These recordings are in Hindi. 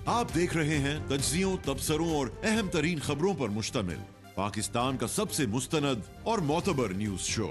आप देख रहे हैं तज्जियों, तबसरों और अहम तरीन खबरों पर मुश्तमिल पाकिस्तान का सबसे मुस्तनद और मोतबर न्यूज शो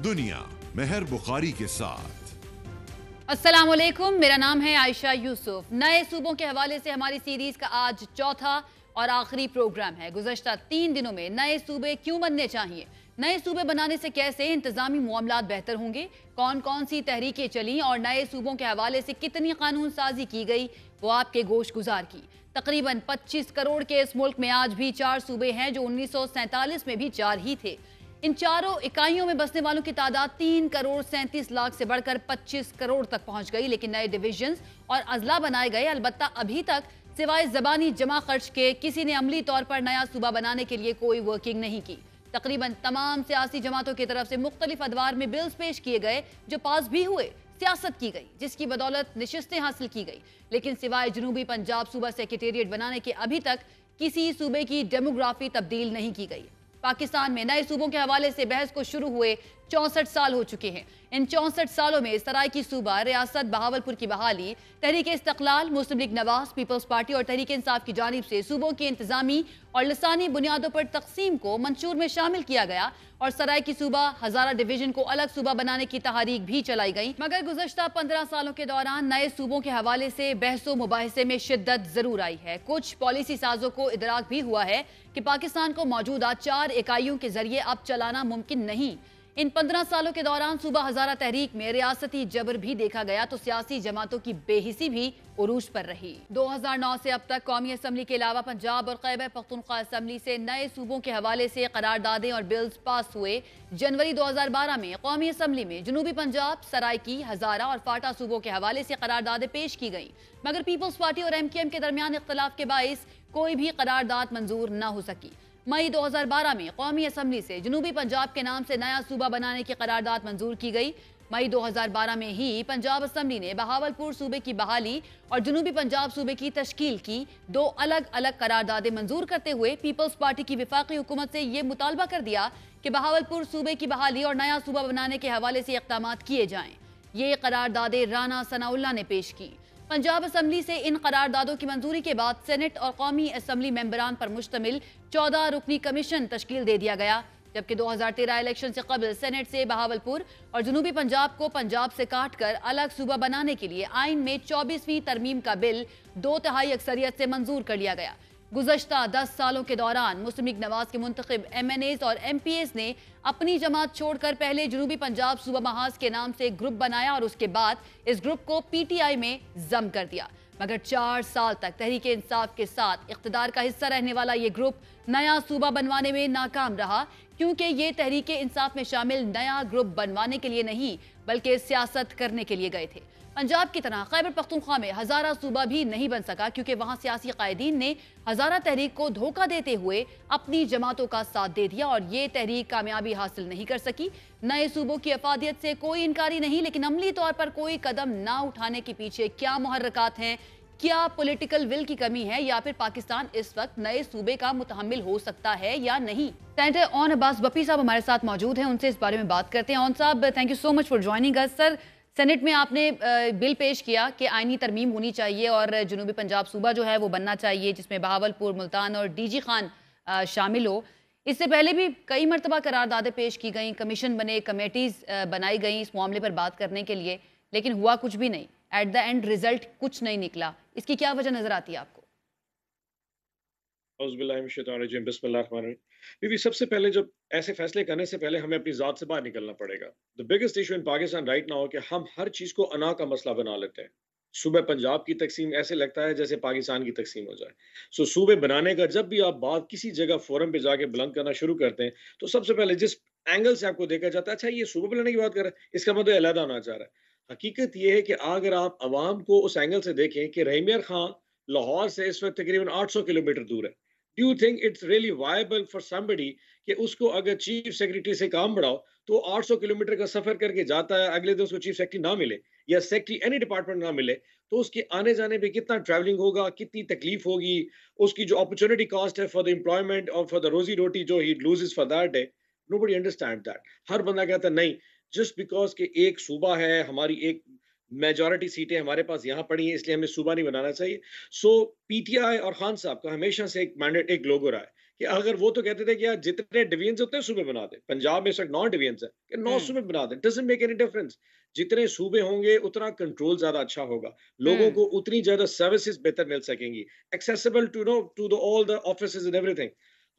दुनिया मेहर बुखारी के साथ। अस्सलाम वालेकुम, मेरा नाम है आयशा यूसुफ। नए सूबों के हवाले से हमारी सीरीज का आज चौथा और आखिरी प्रोग्राम है। गुज़श्ता 3 दिनों में नए सूबे क्यों बनने चाहिए, नए सूबे बनाने से कैसे इंतजामी मामलात बेहतर होंगे, कौन कौन सी तहरीकें चली और नए सूबों के हवाले से कितनी कानून साजी की गई, वो आपके गोश गुजार की। तकरीबन 25 करोड़ के इस मुल्क में आज भी 4 सूबे हैं जो 1947 में भी 4 ही थे। इन चारों इकाइयों में बसने वालों की तादाद 3 करोड़ 37 लाख से बढ़कर 25 करोड़ तक पहुंच गई। लेकिन नए डिवीजन और अजला बनाए गए, अलबत्ता अभी तक सिवाय जबानी जमा खर्च के किसी ने अमली तौर पर नया सूबा बनाने के लिए कोई वर्किंग नहीं की। तकरीबन तमाम सियासी जमातों की तरफ से मुख्तलिफ अदवार में बिल्स पेश किए गए जो पास भी हुए, सियासत की गई जिसकी बदौलत नशिस्तें हासिल की गई। लेकिन सिवाय जनूबी पंजाब सूबा सेक्रेटेरिएट बनाने के अभी तक किसी सूबे की डेमोग्राफी तब्दील नहीं की गई। पाकिस्तान में नए सूबों के हवाले से बहस को शुरू हुए 64 साल हो चुके हैं। इन 64 सालों में सराइकी सूबा, रियासत बहावलपुर की बहाली, तहरीक इस्तकलाल, मुस्लिम लीग नवाज, पीपल्स पार्टी और तहरीक इंसाफ की जानिब से सूबों की इंतजामी और लसानी बुनियादों पर तकसीम को मंशूर में शामिल किया गया और सराइकी सूबा हजारा डिवीजन को अलग सूबा बनाने की तहरीक भी चलाई गई। मगर गुज़श्ता 15 सालों के दौरान नए सूबों के हवाले से बहसो मुबाहिसे में शिद्दत जरूर आई है। कुछ पॉलिसी साजों को इदराक भी हुआ है कि पाकिस्तान को मौजूदा 4 इकाइयों के जरिए अब चलाना मुमकिन नहीं। इन 15 सालों के दौरान सूबा हजारा तहरीक में रियासती जबर भी देखा गया तो सियासी जमातों की बेहिसी भी उरूज पर रही। 2009 से अब तक कौमी असम्बली के अलावा पंजाब और खैबर पख्तूनख्वा असम्बली से नए सूबों के हवाले से करारदादें और बिल्स पास हुए। जनवरी 2012 में कौमी असम्बली में जनूबी पंजाब, सराइकी, हजारा और फाटा सूबों के हवाले से करारदादें पेश की गई, मगर पीपल्स पार्टी और MKM के दरमियान इख्तलाफ के बाइस कोई भी करारदाद मंजूर न हो सकी। मई 2012 में कौमी असम्बली से जनूबी पंजाब के नाम से नया सूबा बनाने की करारदाद मंजूर की गई। मई 2012 में ही पंजाब असम्बली ने बहावलपुर सूबे की बहाली और जनूबी पंजाब सूबे की तश्कील की 2 अलग अलग करारदादें मंजूर करते हुए पीपल्स पार्टी की विफाकी हुकूमत से यह मुतालबा कर दिया कि बहावलपुर सूबे की बहाली और नया सूबा बनाने के हवाले से इक़दामात किए जाएं। ये करारदादें राना सनाउल्लाह ने पेश की। पंजाब असम्बली से इन करारदादों की मंजूरी के बाद सेनेट और कौमी असम्बली मेंबरान पर मुश्तमिल 14 रुकनी कमीशन तश्कील दे दिया गया, जबकि 2013 इलेक्शन से कबल सेनेट से बहावलपुर और जनूबी पंजाब को पंजाब से काट कर अलग सूबा बनाने के लिए आइन में 24वीं तरमीम का बिल 2/3 अक्सरियत से मंजूर कर लिया गया। गुज़श्ता 10 सालों के दौरान मुस्लिम लीग नवाज के मुंतखब MNAs और MPs ने अपनी जमात छोड़कर पहले जनूबी पंजाब सूबा महाज के नाम से ग्रुप बनाया और उसके बाद इस ग्रुप को PTI में जम कर दिया। मगर 4 साल तक तहरीक इंसाफ के साथ इख्तिदार का हिस्सा रहने वाला ये ग्रुप नया सूबा बनवाने में नाकाम रहा, क्योंकि ये तहरीक इंसाफ में शामिल नया ग्रुप बनवाने के लिए नहीं बल्कि सियासत करने के लिए गए थे। पंजाब की तरह खैबर पख्तूनख्वा में हजारा सूबा भी नहीं बन सका, क्योंकि वहां सियासी कायदीन ने हजारा तहरीक को धोखा देते हुए अपनी जमातों का साथ दे दिया और ये तहरीक कामयाबी हासिल नहीं कर सकी। नए सूबों की अफादियत से कोई इनकारी नहीं, लेकिन अमली तौर पर कोई कदम ना उठाने के पीछे क्या मुहर्रकात हैं, क्या पॉलिटिकल विल की कमी है, या फिर पाकिस्तान इस वक्त नए सूबे का मुतहम्मिल हो सकता है या नहीं। सेनेटर ओन अब्बास बपी साहब हमारे साथ मौजूद हैं, उनसे इस बारे में बात करते हैं। ओन साहब, thank you so much for joining us. Sir, senate में आपने बिल पेश किया कि आईनी तरमीम होनी चाहिए और जनूबी पंजाब सूबा जो है वो बनना चाहिए, जिसमें बहावलपुर, मुल्तान और DG खान शामिल हो। इससे पहले भी कई मरतबा करारदादें पेश की गई, कमीशन बने, कमेटीज़ बनाई गई इस मामले पर बात करने के लिए, लेकिन हुआ कुछ भी नहीं। एट द एंड रिजल्ट कुछ नहीं निकला। इसकी क्या वजह नजर आती है आपको? बीबी, सबसे पहले जब ऐसे फैसले करने से पहले हमें अपनी जात से बाहर निकलना पड़ेगा। The biggest issue in Pakistan right now कि हम हर चीज को अना का मसला बना लेते हैं। सूबे पंजाब की तकसीम ऐसे लगता है जैसे पाकिस्तान की तकसीम हो जाए। सूबे बनाने का जब भी आप बात किसी जगह फोरम पे जाके बुलंद करना शुरू करते हैं तो सबसे पहले जिस एंगल से आपको देखा जाता है, अच्छा ये सूबे बनाने की बात कर रहा है, इसका मतलब अलहदा होना चाह रहा है। हकीकत ये है कि अगर आप अवाम को उस एंगल से देखें कि रहीमियर खां लाहौर से इस वक्त तकरीबन 800 किलोमीटर दूर है। Do you think it's really viable for somebody कि उसको अगर चीफ सेक्रेटरी से काम बढ़ाओ तो 800 किलोमीटर का सफर करके जाता है, अगले दिन उसको चीफ सेक्रेटरी ना मिले या सेक्रेटरी एनी डिपार्टमेंट ना मिले तो उसके आने जाने पे कितना ट्रैवलिंग होगा, कितनी तकलीफ होगी, उसकी जो अपॉर्चुनिटी कॉस्ट है फॉर द एम्प्लॉयमेंट और फॉर द रोजी रोटी जो he loses for that day. Nobody understand that. हर बंदा कहता है नहीं, जस्ट बिकॉज कि एक सूबा है, हमारी एक मेजॉरिटी सीटें हमारे पास यहाँ पड़ी हैं, इसलिए हमें सूबा नहीं बनाना चाहिए। सो पीटीआई और खान साहब का हमेशा से एक मैंडेट, एक लोगो रहा है कि अगर वो तो कहते थे कि यार जितने डिवीजन उतने सूबे बना दे, पंजाब में इस वक्त 9 डिवीजन है कि 9 हम्म। सूबे बना दे, डजंट मेक एनी डिफरेंस। जितने सूबे होंगे उतना कंट्रोल ज्यादा अच्छा होगा, लोगों हम्म। को उतनी ज्यादा सर्विसेज बेहतर मिल सकेंगी, accessible to no to the all the offices and everything.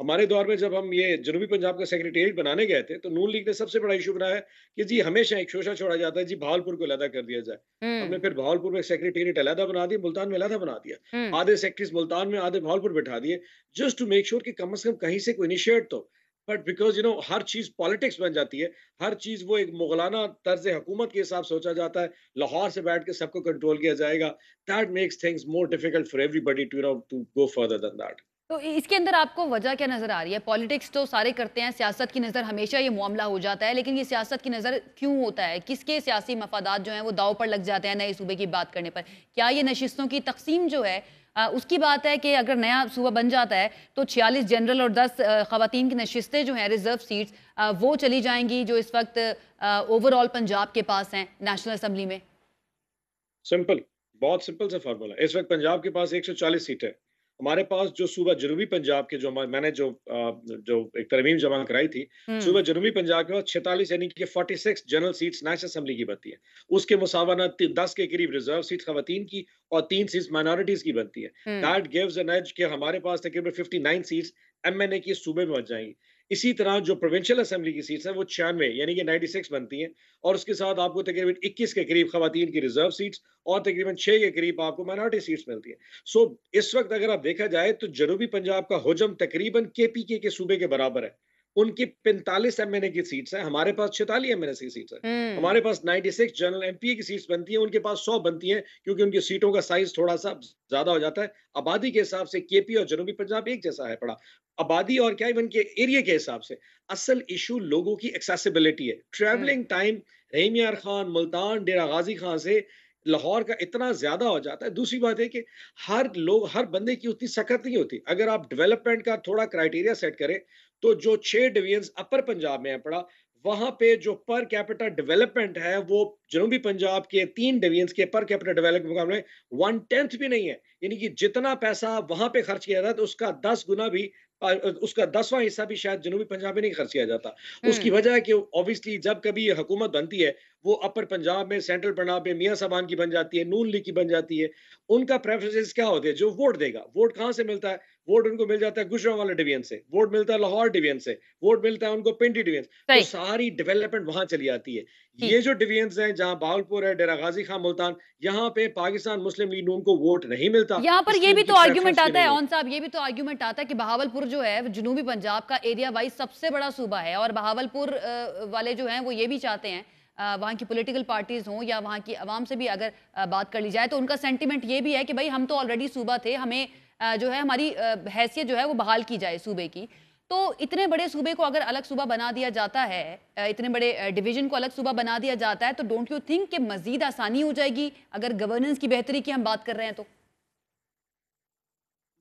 हमारे दौर में जब हम ये जनूबी पंजाब का सेक्रेटेरिएट बनाने गए थे, तो नून लीग ने सबसे बड़ा इशू बनाया कि जी हमेशा एक शोशा छोड़ा जाता है, जी भावलपुर को अलहदा कर दिया जाए। हमने हम्म। फिर भावलपुर में सेक्रेटेरिएट अलहदा बना दिया, मुल्तान में अलहदा बना दिया। हम्म। आधे सेक्रेटरीज मुल्तान में, आधे भावलपुर बैठा दिए, जस्ट टू मेक श्योर कि कम से कम कहीं से कोई इनिशिएट तो। बट बिकॉज हर चीज पॉलिटिक्स बन जाती है, हर चीज वो एक मुगलाना तर्ज हुकूमत के हिसाब सोचा जाता है, लाहौर से बैठ के सबको कंट्रोल किया जाएगा। That makes things more difficult for everybody to go further than that. तो इसके अंदर आपको वजह क्या नजर आ रही है? पॉलिटिक्स तो सारे करते हैं, सियासत की नज़र हमेशा ये मामला हो जाता है, लेकिन ये सियासत की नज़र क्यों होता है? किसके सियासी मफादात जो हैं वो दाव पर लग जाते हैं नए सूबे की बात करने पर? क्या ये नशिस्तों की तकसीम जो है उसकी बात है कि अगर नया सूबा बन जाता है तो 46 जनरल और 10 खवातीन की नशिस्तें जो हैं रिजर्व सीट्स वो चली जाएंगी जो इस वक्त ओवरऑल पंजाब के पास हैं नेशनल असम्बली में? सिंपल, बहुत सिंपल सा फार्मूला है। इस वक्त पंजाब के पास 140 सीटें हैं। हमारे पास जो सूबा जनूबी पंजाब के, जो मैंने जो एक तरमीम जमा कराई थी, हम्म। सूबा जनूबी पंजाब के पास 46 यानी कि 46 जनरल सीट्स नेशनल असेंबली की बनती है। उसके मुसावना 10 के करीब रिजर्व सीट खवातीन की और 3 सीट्स माइनॉरिटीज की बनती है। हम्म। दैट गिव्स एन एज कि हमारे पास तकरीबन 59 सीट्स एमएनए की सूबे में बच जाएंगी। इसी तरह जो प्रोविंशियल असेंबली की सीट्स हैं वो 96 यानी कि 96 बनती हैं, और उसके साथ आपको तकरीबन 21 के करीब खवातीन की रिजर्व सीट्स और तकरीबन 6 के करीब आपको माइनॉरिटी सीट्स मिलती हैं। सो इस वक्त अगर आप देखा जाए तो जनूबी पंजाब का हुजम तकरीबन केपीके के सूबे के बराबर है। उनकी 45 एमएनए की सीट्स हैं, हमारे पास 46 एमएनए की सीट्स हैं। हम्म। हमारे पास 96 जनरल एमपीए की सीट्स बनती हैं, उनके पास 100 बनती हैं, क्योंकि उनकी सीटों का साइज थोड़ा सा ज्यादा हो जाता है। आबादी के हिसाब से केपी और जनूबी पंजाब एक जैसा है पड़ा, आबादी और क्या इवन के एरिया के हिसाब से। असल इशू लोगों की एक्सेसिबिलिटी है, हम्म। ट्रैवलिंग टाइम रहीम यार खान, मुल्तान, डेरा गाजी खान से लाहौर का इतना ज्यादा हो जाता है। दूसरी बात है कि हर बंदे की उतनी सकत नहीं होती। अगर आप डेवलपमेंट का थोड़ा क्राइटेरिया सेट करें, तो जो 6 डिवीजन अपर पंजाब में है पड़ा, वहां पे जो पर कैपिटा डेवलपमेंट है वो जनूबी पंजाब के 3 डिवीजन के पर कैपिटा डेवलपमेंट मुकाबले 1/10 भी नहीं है। यानी कि जितना पैसा वहां पे खर्च किया जाता है उसका 10 गुना भी, उसका 10वां हिस्सा भी शायद जनूबी पंजाब में नहीं खर्च किया जाता। उसकी हम्म। वजह है कि ऑब्वियसली जब कभी ये हुकूमत बनती है, वो अपर पंजाब में, सेंट्रल पंजाब में मियां साहबान की बन जाती है, नून लीग की बन जाती है। उनका प्रेफरेंसेस क्या होते हैं? जो वोट देगा, वोट कहाँ से मिलता है? वोट उनको मिल जाता है गुजरांवाला डिवीजन से, वोट मिलता है लाहौर डिवीजन से, वोट मिलता है उनको पिंडी डिवीजन। तो सही। सारी डेवलपमेंट वहां चली आती है। ठीक। ये जो डिवीजन हैं, जहां भावलपुर है, डेरा गाजी खान, मुल्तान, यहाँ पे पाकिस्तान मुस्लिम लीग नून को वोट नहीं मिलता, यहाँ पर ये इसलिए भी उनकी तो आर्ग्यूमेंट प्रेफरेंस भी आता है नहीं है। ऑन साहब, ये भी तो आर्ग्यूमेंट आता है कि बहावलपुर जो है जनूबी पंजाब का एरिया वाइज सबसे बड़ा सूबा है, और बहावलपुर वाले जो हैं वो ये भी चाहते हैं, वहाँ की पॉलिटिकल पार्टीज हों या वहाँ की आवाम से भी अगर बात कर ली जाए तो उनका सेंटिमेंट ये भी है कि भाई हम तो ऑलरेडी सूबा थे, हमें जो है हमारी हैसियत जो है वो बहाल की जाए सूबे की। तो इतने बड़े सूबे को अगर अलग सूबा बना दिया जाता है, इतने बड़े डिवीजन को अलग सूबा बना दिया जाता है, तो डोंट यू थिंक कि मजीद आसानी हो जाएगी अगर गवर्नेंस की बेहतरी की हम बात कर रहे हैं तो?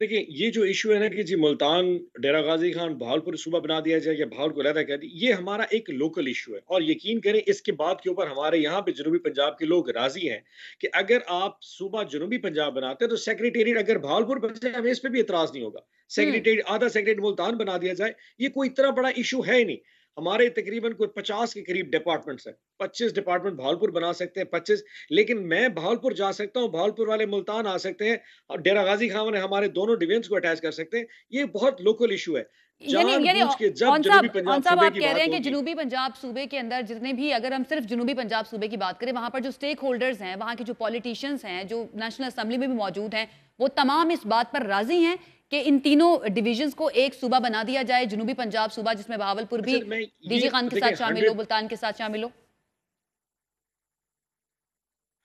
देखिए, ये जो इशू है ना कि जी मुल्तान, डेरा गाजी खान, भावलपुर सूबा बना दिया जाए या भावलपुर अलहदा कर दी, ये हमारा एक लोकल इशू है। और यकीन करें इसके बात के ऊपर हमारे यहाँ पे जनूबी पंजाब के लोग राजी हैं कि अगर आप सूबा जनूबी पंजाब बनाते हैं तो सेक्रेटेरिएट अगर भावलपुर बन जाए, हमें इस पे भी एतराज नहीं होगा। हम्म। सेक्रेटेरिएट, आधा सेक्रेटेरिएट मुल्तान बना दिया जाए, ये कोई इतना बड़ा इशू है ही नहीं। हमारे तकरीबन कोई 50 के करीब डिपार्टमेंट्स हैं, 25 डिपार्टमेंट भावलपुर बना सकते हैं, 25। लेकिन मैं भावलपुर जा सकता हूँ, भावलपुर वाले मुल्तान आ सकते हैं, और डेरा गाजी खान ने हमारे दोनों डिवीजन को अटैच कर सकते हैं। ये बहुत लोकल इशू है। यानी यानी जानबूझ के जब जनूबी ऑन पंजाब साहब सूबे आप की कह रहे बात हैं कि होगी, जनूबी पंजाब सूबे के अंदर जितने भी, अगर हम सिर्फ जनूबी पंजाब सूबे की बात करें, वहां पर जो स्टेक होल्डर्स हैं, वहां के जो पॉलिटिशियंस हैं, जो नेशनल असेंबली में भी मौजूद हैं, वो तमाम इस बात पर राजी हैं कि इन तीनों डिवीजन्स को एक सूबा बना दिया जाए, जनूबी पंजाब सूबा, जिसमें बहावलपुर भी अच्छा मैं डीजी ये खान के देखिए साथ शामिल हो, मुल्तान के साथ शामिल हो।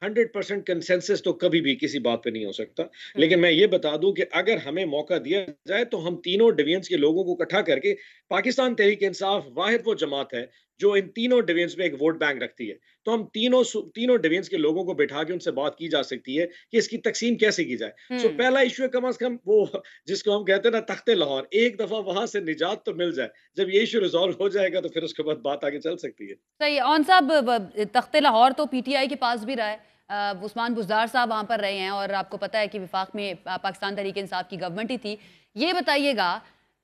100% कंसेंसस तो कभी भी किसी बात पे नहीं हो सकता। हम्म। लेकिन मैं ये बता दूं कि अगर हमें मौका दिया जाए तो हम तीनों डिवीजन्स के लोगों को इकट्ठा करके, पाकिस्तान तहरीक इंसाफ वाहिद वो जमात है जो इन तीनों डिवीजन्स में एक वोट बैंक रखती है, तो हम तीनों डिवीजन्स के लोगों को बैठा के उनसे बात की जा सकती है कि इसकी तकसीम कैसे की जाए। सो हम्म। पहला इशू है कम से कम वो जिसको हम कहते हैं ना तख्ते लाहौर, एक दफा वहां से निजात तो मिल जाए। जब ये इशू रिजॉल्व हो जाएगा तो फिर उसके बाद बात आगे चल सकती है। सही है। ऑन साहब, तख्ते लाहौर तो पीटीआई के पास भी रहा है, उस्मान बुज़दार साहब वहाँ पर रहे हैं और आपको पता है कि विफाक में पाकिस्तान तहरीक-ए-इंसाफ की गवर्नमेंट ही थी। ये बताइएगा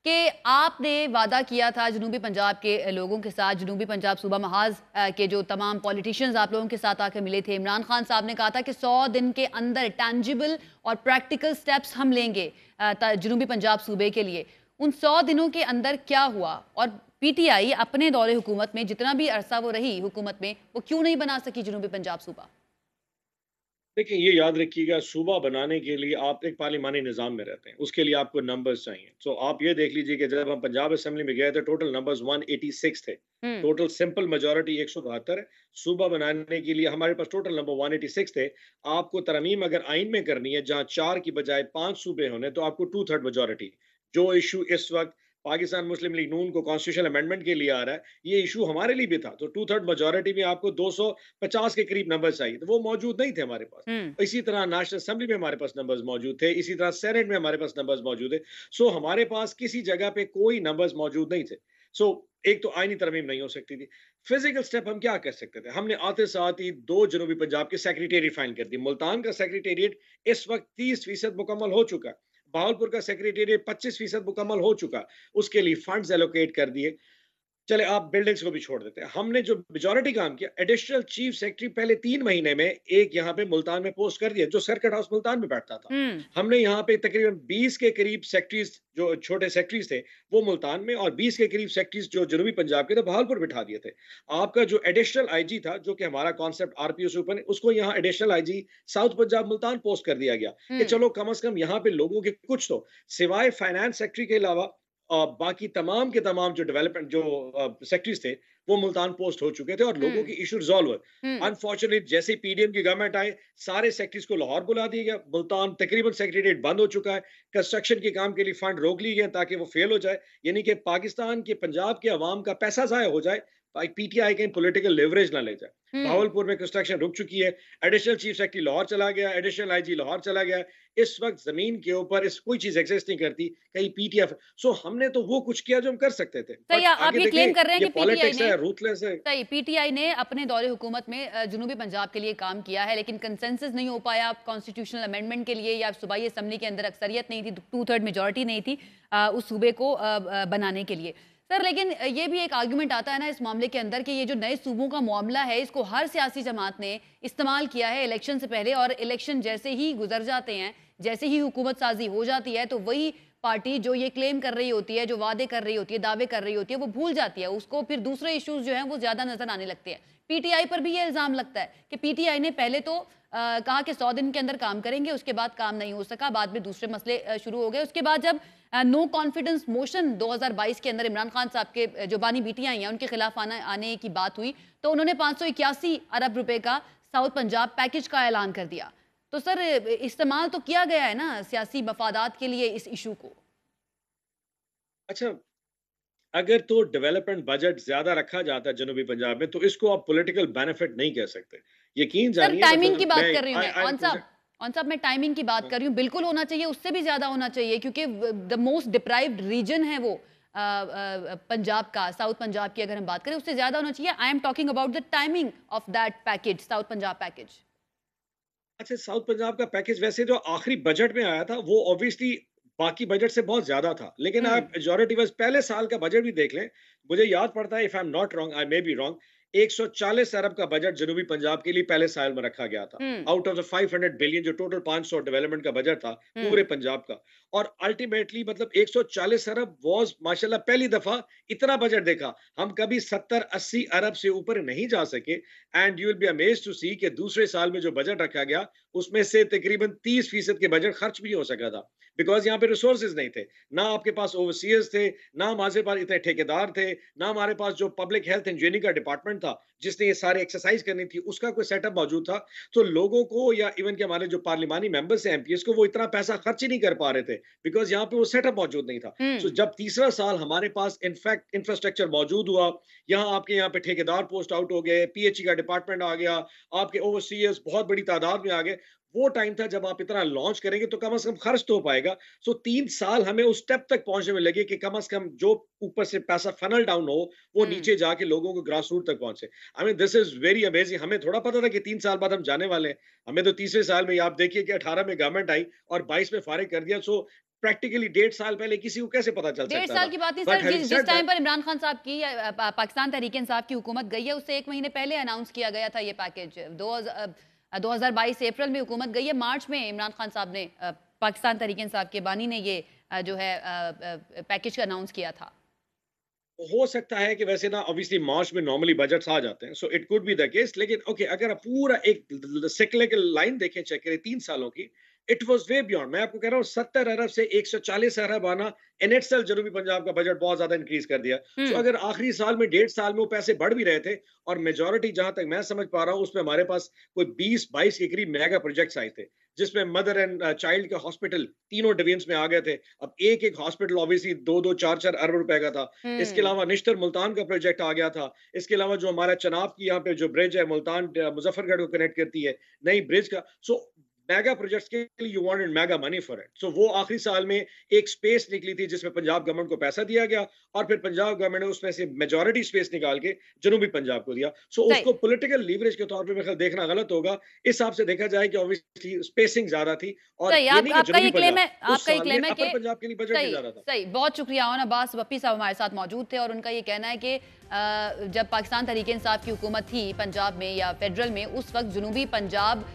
कि आपने वादा किया था जनूबी पंजाब के लोगों के साथ, जनूबी पंजाब सूबा महाज़ के जो तमाम पॉलिटिशियंस आप लोगों के साथ आकर मिले थे, इमरान खान साहब ने कहा था कि 100 दिन के अंदर टैंजिबल और प्रैक्टिकल स्टेप्स हम लेंगे जनूबी पंजाब सूबे के लिए। उन 100 दिनों के अंदर क्या हुआ और पीटीआई अपने दौरे हुकूमत में जितना भी अरसा वो रही हुकूमत में, वो क्यों नहीं बना सकी जनूबी पंजाब सूबा? देखिए, ये याद रखिएगा, सूबा बनाने के लिए आप एक पार्लिमानी निज़ाम में रहते हैं, उसके लिए आपको नंबर्स चाहिए। सो आप ये देख लीजिए कि जब हम पंजाब असेंबली में गए थे, टोटल नंबर्स 186 थे। हुँ, टोटल सिंपल मेजॉरिटी 172 है। सूबा बनाने के लिए हमारे पास टोटल नंबर 186 थे। आपको तरमीम अगर आइन में करनी है, जहाँ 4 की बजाय 5 सूबे होने, तो आपको 2/3 मेजॉरिटी। जो इश्यू इस वक़्त पाकिस्तान मुस्लिम लीग नून को कॉन्स्टिट्यूशनल अमेंडमेंट के लिए आ रहा है, ये इशू हमारे लिए भी था। तो 2/3 मेजॉरिटी में आपको 250 के करीब नंबर चाहिए, तो वो मौजूद नहीं थे हमारे पास। हुँ, इसी तरह नेशनल असेंबली में हमारे पास नंबर्स मौजूद थे, इसी तरह सेनेट में हमारे पास नंबर्स मौजूद थे। सो हमारे पास किसी जगह पे कोई नंबर्स मौजूद नहीं थे। सो एक तो आईनी तरमीम नहीं हो सकती थी। फिजिकल स्टेप हम क्या कर सकते थे? हमने आते साथ ही 2 जनूबी पंजाब के सेक्रेटेरिएट फाइल कर दिए। मुल्तान का सेक्रेटेरिएट इस वक्त 30% मुकम्मल हो चुका है। बहावलपुर का सेक्रेटेरिएट 25% मुकम्मल हो चुका है। उसके लिए फंड्स एलोकेट कर दिए। चले आप बिल्डिंग्स को भी छोड़ देते हैं। हमने जो मेजॉरिटी काम किया, एडिशनल चीफ सेक्रेटरी पहले 3 महीने में एक यहाँ पे मुल्तान में पोस्ट कर दिया, जो सर्किट हाउस मुल्तान में बैठता था। हुँ, हमने यहाँ पे तकरीबन 20 के करीब सेक्रेटरीज, जो छोटे सेक्रेटरीज थे, वो मुल्तान में, और 20 के करीब सेक्रेटरीज जो जनूबी पंजाब के थे, बहावलपुर बिठा दिए थे। आपका जो एडिशनल आईजी था, जो कि हमारा कॉन्सेप्ट आरपीओ से ऊपर है, उसको यहाँ additional IG south Punjab Multan post कर दिया गया कि हुँ, चलो कम से कम यहाँ पे लोगों के कुछ तो, सिवाय फाइनेंस सेक्रेटरी के अलावा बाकी तमाम के तमाम जो डेवलपमेंट जो सेक्रेटरीज थे, वो मुल्तान पोस्ट हो चुके थे और लोगों हुँ, की इशू रिजॉल्व हुए। हुँ, अनफॉर्चुनेटली जैसे ही पीडीएम की गवर्नमेंट आए, सारे सेक्रेटरीज को लाहौर बुला दिया गया। मुल्तान तकरीबन सेक्रेटेरिएट बंद हो चुका है। कंस्ट्रक्शन के काम के लिए फंड रोक लिए गए ताकि वो फेल हो जाए, यानी कि पाकिस्तान के पंजाब के अवाम का पैसा ज़ाया हो जाए, पीटीआई कहीं पॉलिटिकल लेवरेज ना ले जाए। हुँ। भावलपुर में कंस्ट्रक्शन रुक चुकी है। एडिशनल चीफ सेक्रेटरी लाहौर चला गया, एडिशनल आईजी लाहौर चला गया। इस वक्त जमीन के ऊपर इस कोई चीज एग्जिस्ट नहीं करती, कहीं पीटीएफ। सो हमने तो वो कुछ किया जो हम कर सकते थे, सही, बट आप आगे ये क्लेम देखें, कर रहे हैं ये कि पीटीआई पॉलिटिक्स ने है, रूथलेस है। सही, पीटीआई ने अपने दौरे हुकूमत में जनूबी पंजाब के लिए काम किया है, लेकिन कंसेंसस नहीं हो पाया कॉन्स्टिट्यूशनल अमेंडमेंट के लिए, या सूबाई असम्बली के अंदर अक्सरियत नहीं थी, 2/3 मेजॉरिटी नहीं थी उस सूबे को बनाने के लिए। सर, लेकिन ये भी एक आर्गुमेंट आता है ना इस मामले के अंदर कि ये जो नए सूबों का मामला है, इसको हर सियासी जमात ने इस्तेमाल किया है इलेक्शन से पहले, और इलेक्शन जैसे ही गुजर जाते हैं, जैसे ही हुकूमत साजी हो जाती है, तो वही पार्टी जो ये क्लेम कर रही होती है, जो वादे कर रही होती है, दावे कर रही होती है, वो भूल जाती है उसको, फिर दूसरे इश्यूज जो हैं वो ज्यादा नजर आने लगते हैं। पीटीआई पर भी ये इल्जाम लगता है कि पीटीआई ने पहले तो कहा कि 100 दिन के अंदर काम करेंगे, उसके बाद काम नहीं हो सका, बाद में दूसरे मसले शुरू हो गए। उसके बाद जब नो कॉन्फिडेंस मोशन 2022 के अंदर इमरान खान साहब के जो बानी बेटियां हैं उनके खिलाफ आने की बात हुई, तो उन्होंने 581 अरब रुपए का साउथ पंजाब पैकेज का ऐलान कर दिया। तो सर, इस्तेमाल तो किया गया है ना सियासी मफादात के लिए इस इशू को। अच्छा, अगर तो डेवलपमेंट बजट ज्यादा रखा जाता है जनूबी पंजाब में, तो इसको आप पॉलिटिकल बेनिफिट नहीं कह सकते। यकीन सर, जानिए, टाइमिंग की मतलब बात मैं कर रही हूँ मैं, ऑन साहब मैं टाइमिंग की बात हाँ, कर रही हूँ। बिल्कुल होना चाहिए, उससे भी ज्यादा होना चाहिए, क्योंकि द मोस्ट डिप्राइव्ड रीजन है वो पंजाब का, साउथ पंजाब की अगर हम बात करें, उससे ज्यादा होना चाहिए। I am talking about the timing of that package, south Punjab package. अच्छा, साउथ पंजाब का पैकेज वैसे जो आखिरी बजट में आया था, वो ऑब्वियसली बाकी बजट से बहुत ज्यादा था, लेकिन हम्म, आप मेजॉरिटी वाइज पहले साल का बजट भी देख लें। मुझे याद पड़ता है, if I am not wrong, I may be wrong, 140 अरब का बजट जनूबी पंजाब के लिए पहले साल में रखा गया था, हम्म, आउट ऑफ द 500 बिलियन जो टोटल 500 डेवलपमेंट का बजट था हम्म, पूरे पंजाब का। और अल्टीमेटली मतलब 140 अरब वाज माशाल्लाह पहली दफा इतना बजट देखा। हम कभी 70-80 अरब से ऊपर नहीं जा सके। And you will be amazed to see कि दूसरे साल में जो बजट रखा गया, उसमें से तकरीबन 30% के बजट खर्च भी हो सका था, बिकॉज यहाँ पे रिसोर्सेज नहीं थे। ना आपके पास ओवरसीयर्स थे, ना हमारे पास इतने ठेकेदार थे, ना हमारे पास जो पब्लिक हेल्थ इंजीनियरिंग का डिपार्टमेंट था जिसने ये सारे एक्सरसाइज करनी थी, उसका कोई सेटअप मौजूद था। तो लोगों को, या इवन के हमारे जो पार्लिमानी मेंबर्स हैं, एमपीएस को, वो इतना पैसा खर्च ही नहीं कर पा रहे थे, बिकॉज यहाँ पे वो सेटअप मौजूद नहीं था। सो हम्म, जब तीसरा साल हमारे पास इनफैक्ट इंफ्रास्ट्रक्चर मौजूद हुआ, यहाँ आपके यहाँ पे ठेकेदार पोस्ट आउट हो गए, पीएचई का डिपार्टमेंट आ गया, आपके ओवरसीयर्स बहुत बड़ी तादाद में आ गए, वो टाइम था जब आप इतना लॉन्च करेंगे तो कम से कम खर्च तो हो पाएगा। सो 3 साल हमें उस स्टेप तक पहुंचने में लगे कि कम से कम जो ऊपर से पैसा फनल डाउन हो वो नीचे जाके लोगों को ग्रास रूट तक पहुंचे। I mean this is very amazing. हमें थोड़ा पता था कि 3 साल बाद हम जाने वाले हैं। हमें तो तीसरे साल में आप देखिए कि 18 में गवर्नमेंट आई और 22 में फारिग कर दिया। सो प्रैक्टिकली 1.5 साल पहले किसी को कैसे पता चल डेढ़ सकता साल था? की बात नहीं बट सर, हैविंग जिस सेड टाइम दैट, पर इमरान खान साहब की पाकिस्तान तहरीक इंसाफ की हुकूमत गई है उससे 1 महीने पहले अनाउंस किया गया था ये पैकेज। 2022 अप्रैल में हुकूमत गई है, मार्च में इमरान खान साहब ने पाकिस्तान तहरीक इंसाफ के बानी ने ये जो है पैकेज का अनाउंस किया था। हो सकता है कि वैसे ना ऑब्वियसली मार्च में नॉर्मली बजट्स आ जाते हैं, so it could be the case. लेकिन ओके, अगर आप पूरा एक सेक्युलर लाइन देखें, चेक करें 3 सालों की, इट वाज वे बियॉन्ड। मैं आपको कह रहा हूँ 70 अरब से 140 अरब आना इन इटसेल्फ जनूबी पंजाब का बजट बहुत ज्यादा इंक्रीज कर दिया। सो हम्म। अगर आखिरी साल में 1.5 साल में वो पैसे बढ़ भी रहे थे और मेजोरिटी जहां तक मैं समझ पा रहा हूँ उसमें हमारे पास कोई 20-22 के करीब मेगा प्रोजेक्ट्स आए थे, जिसमें मदर एंड चाइल्ड के हॉस्पिटल तीनों डिवीजन्स में आ गए थे। अब एक एक हॉस्पिटल ऑब्वियसली 2-4 अरब रुपए का था। इसके हम्म। अलावा निश्तर मुल्तान का प्रोजेक्ट आ गया था। इसके अलावा जो हमारा चनाब की यहाँ पे जो ब्रिज है मुल्तान मुजफ्फरगढ़ को कनेक्ट करती है, नई ब्रिज का। सो मेगा प्रोजेक्ट्स के लिए you wanted mega money for it. So वो आखिरी साल में एक स्पेस निकली थी जिसमें पंजाब गवर्नमेंट को पैसा दिया गया और फिर पंजाब गवर्नमेंट ने उसमें से मेजॉरिटी स्पेस निकाल के जनूबी पंजाब को दिया। सो सही। उसको पॉलिटिकल लीवरेज के तौर पे मेरे ख्याल देखना गलत होगा। इस हिसाब से देखा जाए कि ऑब्वियसली स्पेसिंग ज्यादा थी और सही, ये नहीं कि आपका ये जनूबी क्लेम पंजाब है, उस आपका ये साल में क्लेम है अपर कि पंजाब के लिए बजट नहीं सही जा रहा था। सही। बहुत शुक्रिया ओन अब्बास, वप्पी साहब हमारे साथ मौजूद थे और उनका ये कहना है कि जब पाकिस्तान तहरीक इंसाफ की हुकूमत थी पंजाब में या फेडरल में, उस वक्त जनूबी पंजाब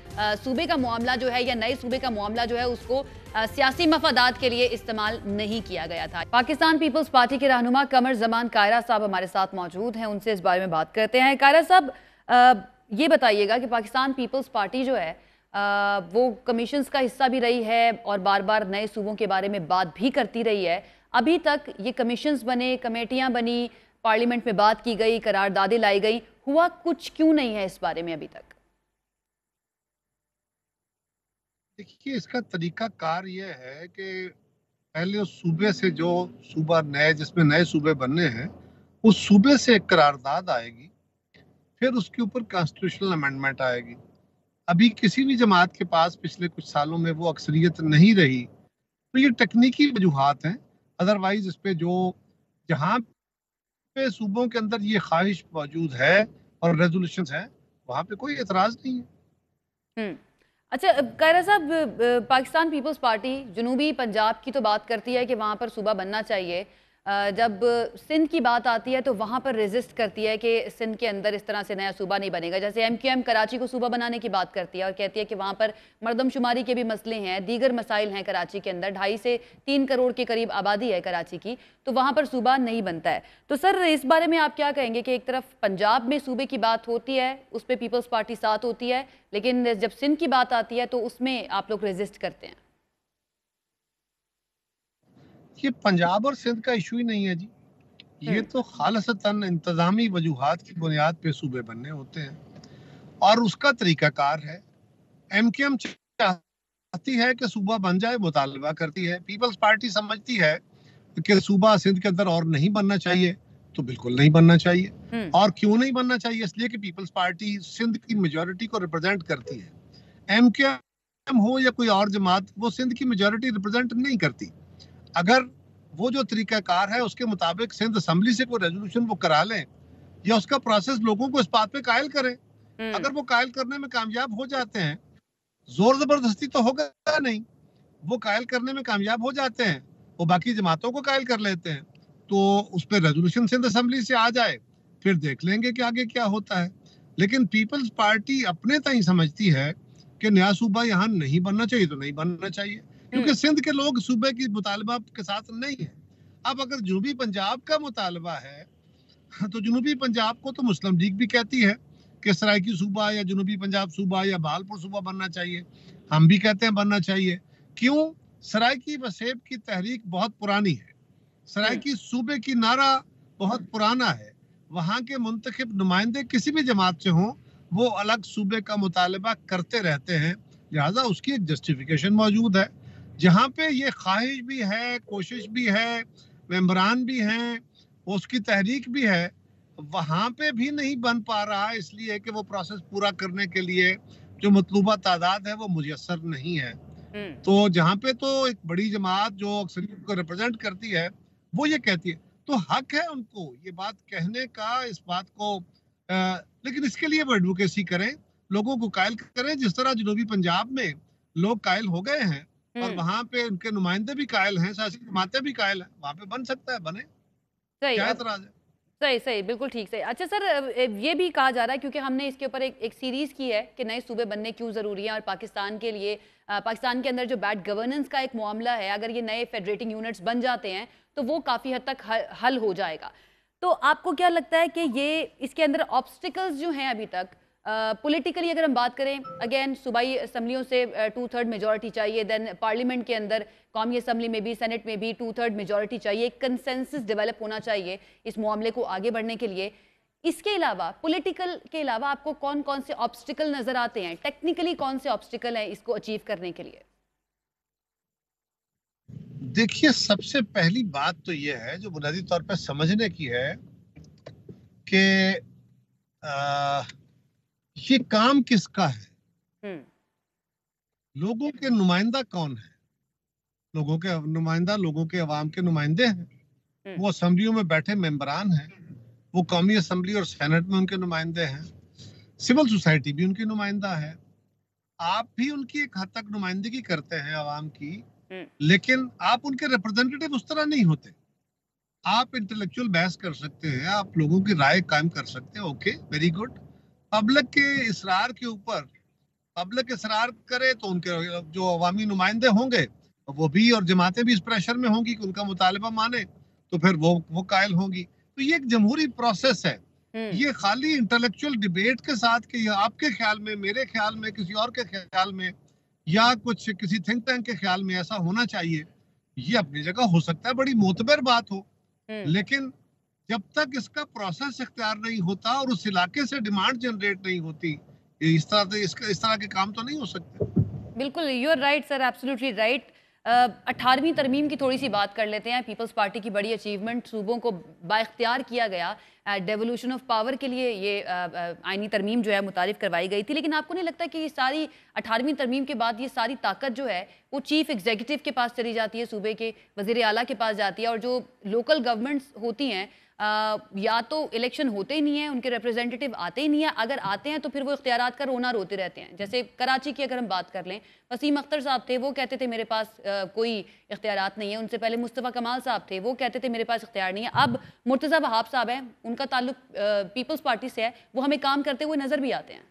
सूबे का मामला जो है या नए सूबे का मामला जो है उसको सियासी मफादात के लिए इस्तेमाल नहीं किया गया था। पाकिस्तान पीपल्स पार्टी के रहनुमा कमर जमान कायरा साहब हमारे साथ मौजूद हैं, उनसे इस बारे में बात करते हैं। कायरा साहब, ये बताइएगा कि पाकिस्तान पीपल्स पार्टी जो है वो कमीशंस का हिस्सा भी रही है और बार बार नए सूबों के बारे में बात भी करती रही है। अभी तक ये कमीशंस बने, कमेटियां बनी, पार्लियामेंट में बात की गई, करारदादें लाई गई, हुआ कुछ क्यों नहीं है इस बारे में अभी तक? देखिए, इसका तरीका कार ये है कि पहले उस सूबे से जो सूबा नए जिसमें नए सूबे बनने हैं उस सूबे से एक करारदाद आएगी, फिर उसके ऊपर कॉन्स्टिट्यूशनल अमेंडमेंट आएगी। अभी किसी भी जमात के पास पिछले कुछ सालों में वो अक्सरियत नहीं रही, तो ये तकनीकी वजूहात हैं। अदरवाइज इस पे जो जहाँ पे सूबों के अंदर ये ख्वाहिश मौजूद है और रेजोल्यूशंस हैं, वहाँ पे कोई एतराज नहीं है। अच्छा कायरा साहब, पाकिस्तान पीपल्स पार्टी जनूबी पंजाब की तो बात करती है कि वहाँ पर सूबा बनना चाहिए, जब सिंध की बात आती है तो वहाँ पर रेजिस्ट करती है कि सिंध के अंदर इस तरह से नया सूबा नहीं बनेगा। जैसे MQM कराची को सूबा बनाने की बात करती है और कहती है कि वहाँ पर मरदमशुमारी के भी मसले हैं, दीगर मसाइल हैं कराची के अंदर, 2.5 से 3 करोड़ के करीब आबादी है कराची की, तो वहाँ पर सूबा नहीं बनता है। तो सर इस बारे में आप क्या कहेंगे कि एक तरफ पंजाब में सूबे की बात होती है, उस पर पीपल्स पार्टी साथ होती है, लेकिन जब सिंध की बात आती है तो उसमें आप लोग रेजिस्ट करते हैं? ये पंजाब और सिंध का इशू ही नहीं है जी, ये तो खालसतन इंतजामी वजूहात की बुनियाद पे सूबे बनने होते हैं और उसका तरीकाकार है। MQM चाहती है कि सूबा बन जाए, मुतालबा करती है। पीपल्स पार्टी समझती है कि सूबा सिंध के अंदर और नहीं बनना चाहिए, तो बिल्कुल नहीं बनना चाहिए। और क्यों नहीं बनना चाहिए? इसलिए कि पीपल्स पार्टी सिंध की मेजॉरिटी को रिप्रेजेंट करती है। MQM हो या कोई और जमात, वो सिंध की मेजॉरिटी रिप्रेजेंट नहीं करती। अगर वो जो तरीकाकार है उसके मुताबिक सिंध असेंबली से कोई रेजोल्यूशन वो करा लें या उसका प्रोसेस लोगों को इस बात पे कायल करें, अगर वो कायल करने में कामयाब हो जाते हैं, जोर जबरदस्ती तो होगा नहीं, वो कायल करने में कामयाब हो जाते हैं, वो बाकी जमातों को कायल कर लेते हैं, तो उस पर रेजोल्यूशन सिंध असेंबली से आ जाए, फिर देख लेंगे कि आगे क्या होता है। लेकिन पीपल्स पार्टी अपने तय समझती है कि नया सूबा यहाँ नहीं बनना चाहिए तो नहीं बनना चाहिए, क्योंकि सिंध के लोग सूबे की मुतालबा के साथ नहीं है। अब अगर जनूबी पंजाब का मुतालबा है तो जनूबी पंजाब को तो मुस्लिम लीग भी कहती है कि सराइकी सूबा या जनूबी पंजाब सूबा या बहालपुर सूबा बनना चाहिए, हम भी कहते हैं बनना चाहिए। क्यों? सराइकी वसेब की तहरीक बहुत पुरानी है, सराइकी सूबे की नारा बहुत पुराना है, वहाँ के मुंतखब नुमाइंदे किसी भी जमात से हों वो अलग सूबे का मुतालबा करते रहते हैं, लिहाजा उसकी एक जस्टिफिकेशन मौजूद है। जहाँ पे ये ख्वाहिश भी है, कोशिश भी है, मेंबरान भी हैं, उसकी तहरीक भी है, वहाँ पे भी नहीं बन पा रहा, इसलिए कि वो प्रोसेस पूरा करने के लिए जो मतलूबा तादाद है वो मुयस्सर नहीं है। तो जहाँ पे तो एक बड़ी जमात जो अक्सरियत को रिप्रेजेंट करती है वो ये कहती है, तो हक है उनको ये बात कहने का, इस बात को लेकिन इसके लिए वो एडवोकेसी करें, लोगों को कायल करें, जिस तरह जनूबी पंजाब में लोग कायल हो गए हैं और वहां पे उनके नुमाइंदे भी कायल हैं, सियासी जमातें भी कायल हैं, वहां पे बन सकता है, बने, क्या एतराज है? सही सही, बिल्कुल ठीक सही। अच्छा सर, ये भी कहा जा रहा है क्योंकि हमने इसके ऊपर एक सीरीज की है कि नए सूबे बनने क्यों ज़रूरी है और पाकिस्तान के लिए पाकिस्तान के अंदर जो बैड गवर्नेंस का एक मामला है, अगर ये नए फेडरेटिंग यूनिट्स बन जाते हैं तो वो काफ़ी हद तक हल हो जाएगा। तो आपको क्या लगता है कि ये इसके अंदर ऑब्स्टिकल्स जो हैं अभी तक पॉलिटिकली अगर हम बात करें, अगेन सूबाई असम्बलियों से 2/3 मेजॉरिटी चाहिए, देन पार्लियामेंट के अंदर कौमी असम्बली में भी, सेनेट में भी 2/3 मेजॉरिटी चाहिए, एक कंसेंसस डेवलप होना चाहिए इस मामले को आगे बढ़ने के लिए। इसके अलावा पॉलिटिकल के अलावा आपको कौन कौन से ऑब्स्टिकल नजर आते हैं, टेक्निकली कौन से ऑब्स्टिकल हैं इसको अचीव करने के लिए? देखिए, सबसे पहली बात तो ये है जो बुनियादी तौर पर समझने की है कि ये काम किसका है, लोगों के नुमाइंदा कौन है, लोगों के नुमाइंदा लोगों के अवाम के नुमाइंदे हैं, वो असेंबलियों में बैठे मेंबरान हैं, वो कौमी असेंबली और सेनेट में उनके नुमाइंदे हैं, सिविल सोसाइटी भी उनकी नुमाइंदा है, आप भी उनकी एक हद तक नुमाइंदगी करते हैं अवाम की, लेकिन आप उनके रिप्रेजेंटेटिव उस तरह नहीं होते। आप इंटेलेक्चुअल बहस कर सकते हैं, आप लोगों की राय कायम कर सकते हैं, ओके, वेरी गुड। पब्लिक के इसरार के ऊपर पब्लिक इसरार करे तो उनके जो अवामी नुमाइंदे होंगे वो भी और जमातें भी इस प्रेशर में होंगी कि उनका मुतालबा माने, तो फिर वो कायल होंगी। तो ये एक जमहूरी प्रोसेस है, ये खाली इंटेलेक्चुअल डिबेट के साथ कि आपके ख्याल में, मेरे ख्याल में, किसी और के ख्याल में या कुछ किसी थिंक टैंक के ख्याल में ऐसा होना चाहिए, ये अपनी जगह हो सकता है, बड़ी मोतबर बात हो, लेकिन जब तक इसका प्रोसेस इख्तियार नहीं होता और उस इलाके से डिमांड जनरेट नहीं होती, इस तरह के काम तो नहीं हो सकते। बिल्कुल, you are right sir, absolutely right. 18वीं तरमीम की थोड़ी सी बात कर लेते हैं। पीपल्स पार्टी की बड़ी अचीवमेंट, सूबों को बाइख्तियार किया गया, डेवोल्यूशन ऑफ पावर के लिए ये आईनी तरमीम जो है मुतारिफ करवाई गई थी। लेकिन आपको नहीं लगता कि ये सारी 18वीं तरमीम के बाद ये सारी ताकत जो है वो चीफ एग्जीक्यूटिव के पास चली जाती है, सूबे के वज़ीर आला के पास जाती है, और जो लोकल गवर्नमेंट्स होती हैं या तो इलेक्शन होते ही नहीं है, उनके रिप्रेजेंटेटिव आते ही नहीं है, अगर आते हैं तो फिर वो इख्तियारात का रोना रोते रहते हैं। जैसे कराची की अगर हम बात कर लें, वसीम अख्तर साहब थे, वो कहते थे मेरे पास कोई इख्तियारात नहीं है। उनसे पहले मुस्तफ़ा कमाल साहब थे, वो कहते थे मेरे पास इख्तियार नहीं है। अब मुर्तज़ा वहाब साहब हैं, उनका ताल्लुक पीपल्स पार्टी से है, वो हमें काम करते हुए नजर भी आते हैं।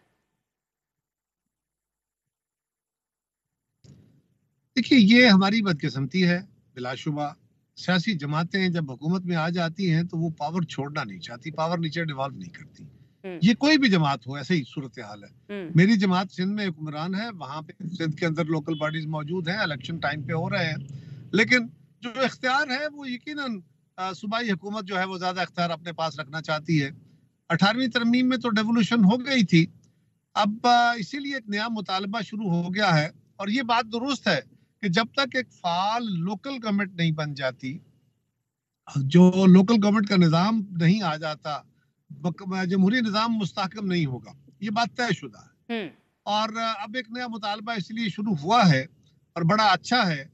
देखिए, ये हमारी बदकिस्मती है बिलाशुबा। सियासी जमातें जब हुकूमत में आ जाती हैं तो वो पावर छोड़ना नहीं चाहती, पावर नीचे डिवॉल्व नहीं करती। ये कोई भी जमात हो, ऐसे ही सूरत हाल है। मेरी जमात सिंध में हुक्मरान है, वहां पे सिंध के अंदर लोकल बॉडीज मौजूद हैं, इलेक्शन टाइम पे हो रहे हैं, लेकिन जो इख्तियार है वो यकीनन सूबाई हुकूमत जो है वो ज्यादा इख्तियार अपने पास रखना चाहती है। 18वीं तरमीम में तो डेवोल्यूशन हो गई थी, अब इसीलिए एक नया मुतालबा शुरू हो गया है। और ये बात दुरुस्त है कि जब तक एक फाल लोकल गवर्नमेंट नहीं बन जाती, जो लोकल गवर्नमेंट का निज़ाम नहीं आ जाता, जमहूरी निज़ाम मुस्तहकम नहीं होगा, ये बात तयशुदा है। और अब एक नया मुतालबा इसलिए शुरू हुआ है और बड़ा अच्छा है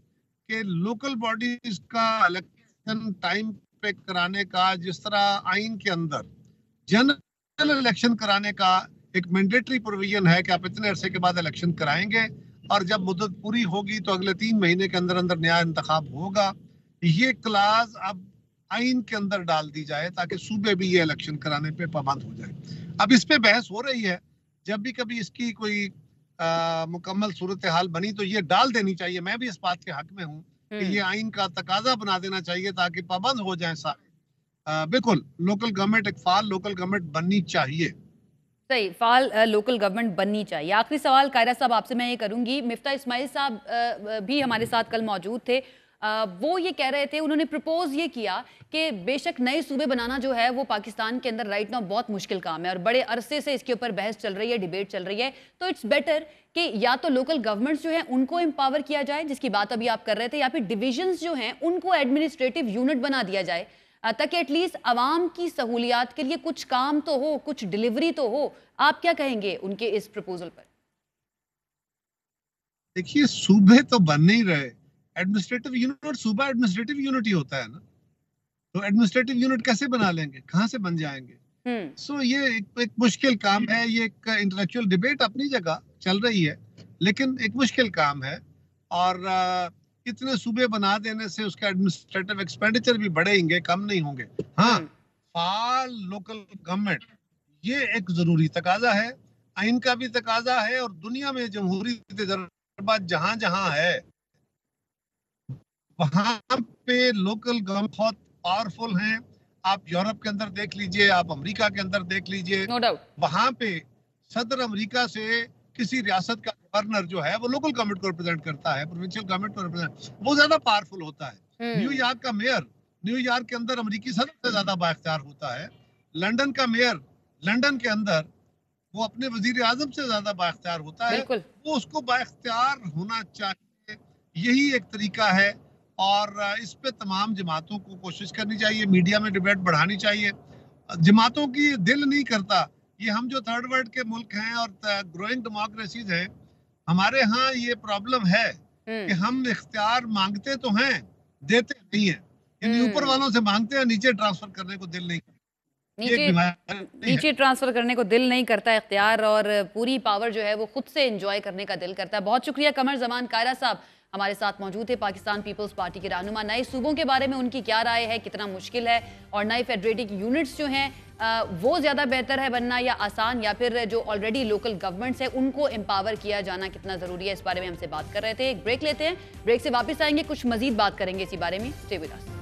कि लोकल बॉडीज का इलेक्शन टाइम पे कराने का, जिस तरह आइन के अंदर जनरल इलेक्शन कराने का एक मैंडेटरी प्रोविजन है कि आप इतने अरसे के बाद इलेक्शन कराएंगे और जब मुद्दत पूरी होगी तो अगले 3 महीने के अंदर अंदर नया इंतखाब होगा, ये क्लास अब आइन के अंदर डाल दी जाए ताकि सूबे भी ये इलेक्शन कराने पे पाबंद हो जाए। अब इस पे बहस हो रही है, जब भी कभी इसकी कोई मुकम्मल सूरत हाल बनी तो ये डाल देनी चाहिए। मैं भी इस बात के हक में हूँ कि ये आइन का तकाजा बना देना चाहिए ताकि पाबंद हो जाए सारे। बिल्कुल, लोकल गवर्नमेंट, एक फाल लोकल गवर्नमेंट बननी चाहिए। सही, फाल लोकल गवर्नमेंट बननी चाहिए। आखिरी सवाल कायरा साहब आपसे मैं ये करूंगी, मिफ्ता इस्माइल साहब भी हमारे साथ कल मौजूद थे, वो ये कह रहे थे, उन्होंने प्रपोज ये किया कि बेशक नए सूबे बनाना जो है वो पाकिस्तान के अंदर राइट नाउ बहुत मुश्किल काम है और बड़े अरसे से इसके ऊपर बहस चल रही है, डिबेट चल रही है, तो इट्स बेटर कि या तो लोकल गवर्नमेंट्स जो है उनको एम्पावर किया जाए, जिसकी बात अभी आप कर रहे थे, या फिर डिविजन्स जो हैं उनको एडमिनिस्ट्रेटिव यूनिट बना दिया जाए ताकि एटलीस्ट आवाम की सहूलियात के लिए कुछ काम तो हो, कुछ डिलीवरी तो हो। आप क्या कहेंगे उनके इस प्रपोजल पर? देखिए सूबे तो बन नहीं रहे, एडमिनिस्ट्रेटिव यूनिट, सूबा एडमिनिस्ट्रेटिव यूनिट ही होता है ना, तो एडमिनिस्ट्रेटिव यूनिट कैसे बना लेंगे, कहाँ से बन जाएंगे? सो ये एक मुश्किल काम है, ये एक इंटेलेक्चुअल डिबेट अपनी जगह चल रही है, लेकिन एक मुश्किल काम है। और इतने सूबे बना देने से उसका एडमिनिस्ट्रेटिव एक्सपेंडिचर भी बढ़ेंगे, कम नहीं होंगे। हाँ, फाल लोकल गवर्नमेंट ये एक जरूरी तकाजा है, आइन का भी तकाजा है, और दुनिया में जमहूरी तजर्बा जहां जहां है वहां पे लोकल गवर्नमेंट बहुत पावरफुल हैं। आप यूरोप के अंदर देख लीजिए, आप अमेरिका के अंदर देख लीजिए, नो डाउट वहां पे सदर अमेरिका से किसी रियासत का गवर्नर जो है वो लोकल गवर्नमेंट को रिप्रेजेंट करता है, प्रोविंशियल गवर्नमेंट को रिप्रेजेंट, वो ज्यादा पावरफुल होता है। न्यूयॉर्क का मेयर न्यूयॉर्क के अंदर अमेरिकी सदर से ज्यादा बाइख्तियार होता है। लंदन का मेयर लंदन के अंदर वो अपने वजीर आजम से ज्यादा बाइख्तियार होता है। वो उसको बाइख्तियार होना चाहिए, यही एक तरीका है। और इस पे तमाम जमातों को कोशिश करनी चाहिए, मीडिया में डिबेट बढ़ानी चाहिए। जमातों की दिल नहीं करता, ये हम जो थर्ड वर्ल्ड के मुल्क हैं और ग्रोइंग डेमोक्रेसीज हैं, हमारे यहाँ ये प्रॉब्लम है कि हम इख्तियार मांगते तो हैं, देते नहीं है। यानी ऊपर वालों से मांगते हैं, नीचे ट्रांसफर करने को दिल नहीं करता, नीचे ट्रांसफर करने को दिल नहीं करता इख्तियार, और पूरी पावर जो है वो खुद से एंजॉय करने का दिल करता है। बहुत शुक्रिया कमर जमान कायरा साहब हमारे साथ मौजूद थे, पाकिस्तान पीपल्स पार्टी के रहनुमा। नए सूबों के बारे में उनकी क्या राय है, कितना मुश्किल है, और नए फेडरेटिव यूनिट्स जो हैं वो ज़्यादा बेहतर है बनना या आसान, या फिर जो ऑलरेडी लोकल गवर्नमेंट्स है उनको एम्पावर किया जाना कितना ज़रूरी है, इस बारे में हमसे बात कर रहे थे। एक ब्रेक लेते हैं, ब्रेक से वापस आएंगे, कुछ मजीद बात करेंगे इसी बारे में। Stay with us.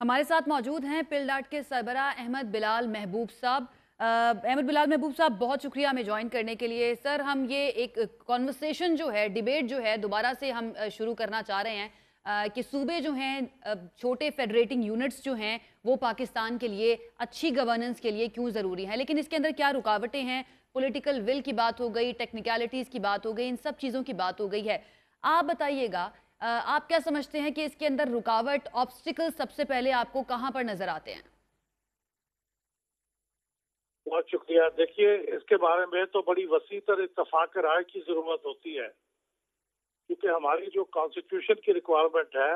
हमारे साथ मौजूद हैं पिलडाट के सरबरा अहमद बिलाल महबूब साहब। अहमद बिलाल महबूब साहब, बहुत शुक्रिया हमें ज्वाइन करने के लिए। सर, हम ये एक कॉन्वर्सेशन जो है, डिबेट जो है, दोबारा से हम शुरू करना चाह रहे हैं कि सूबे जो हैं, छोटे फेडरेटिंग यूनिट्स जो हैं, वो पाकिस्तान के लिए अच्छी गवर्नेंस के लिए क्यों ज़रूरी है, लेकिन इसके अंदर क्या रुकावटें हैं। पॉलिटिकल विल की बात हो गई, टेक्निकलिटीज़ की बात हो गई, इन सब चीज़ों की बात हो गई है। आप बताइएगा, आप क्या समझते हैं कि इसके अंदर रुकावट, ऑब्स्टिकल सबसे पहले आपको कहां पर नजर आते हैं? बहुत शुक्रिया। देखिए, इसके बारे में तो बड़ी वसी तर इत्तफाक राय की जरूरत होती है, क्योंकि हमारी जो कॉन्स्टिट्यूशन की रिक्वायरमेंट है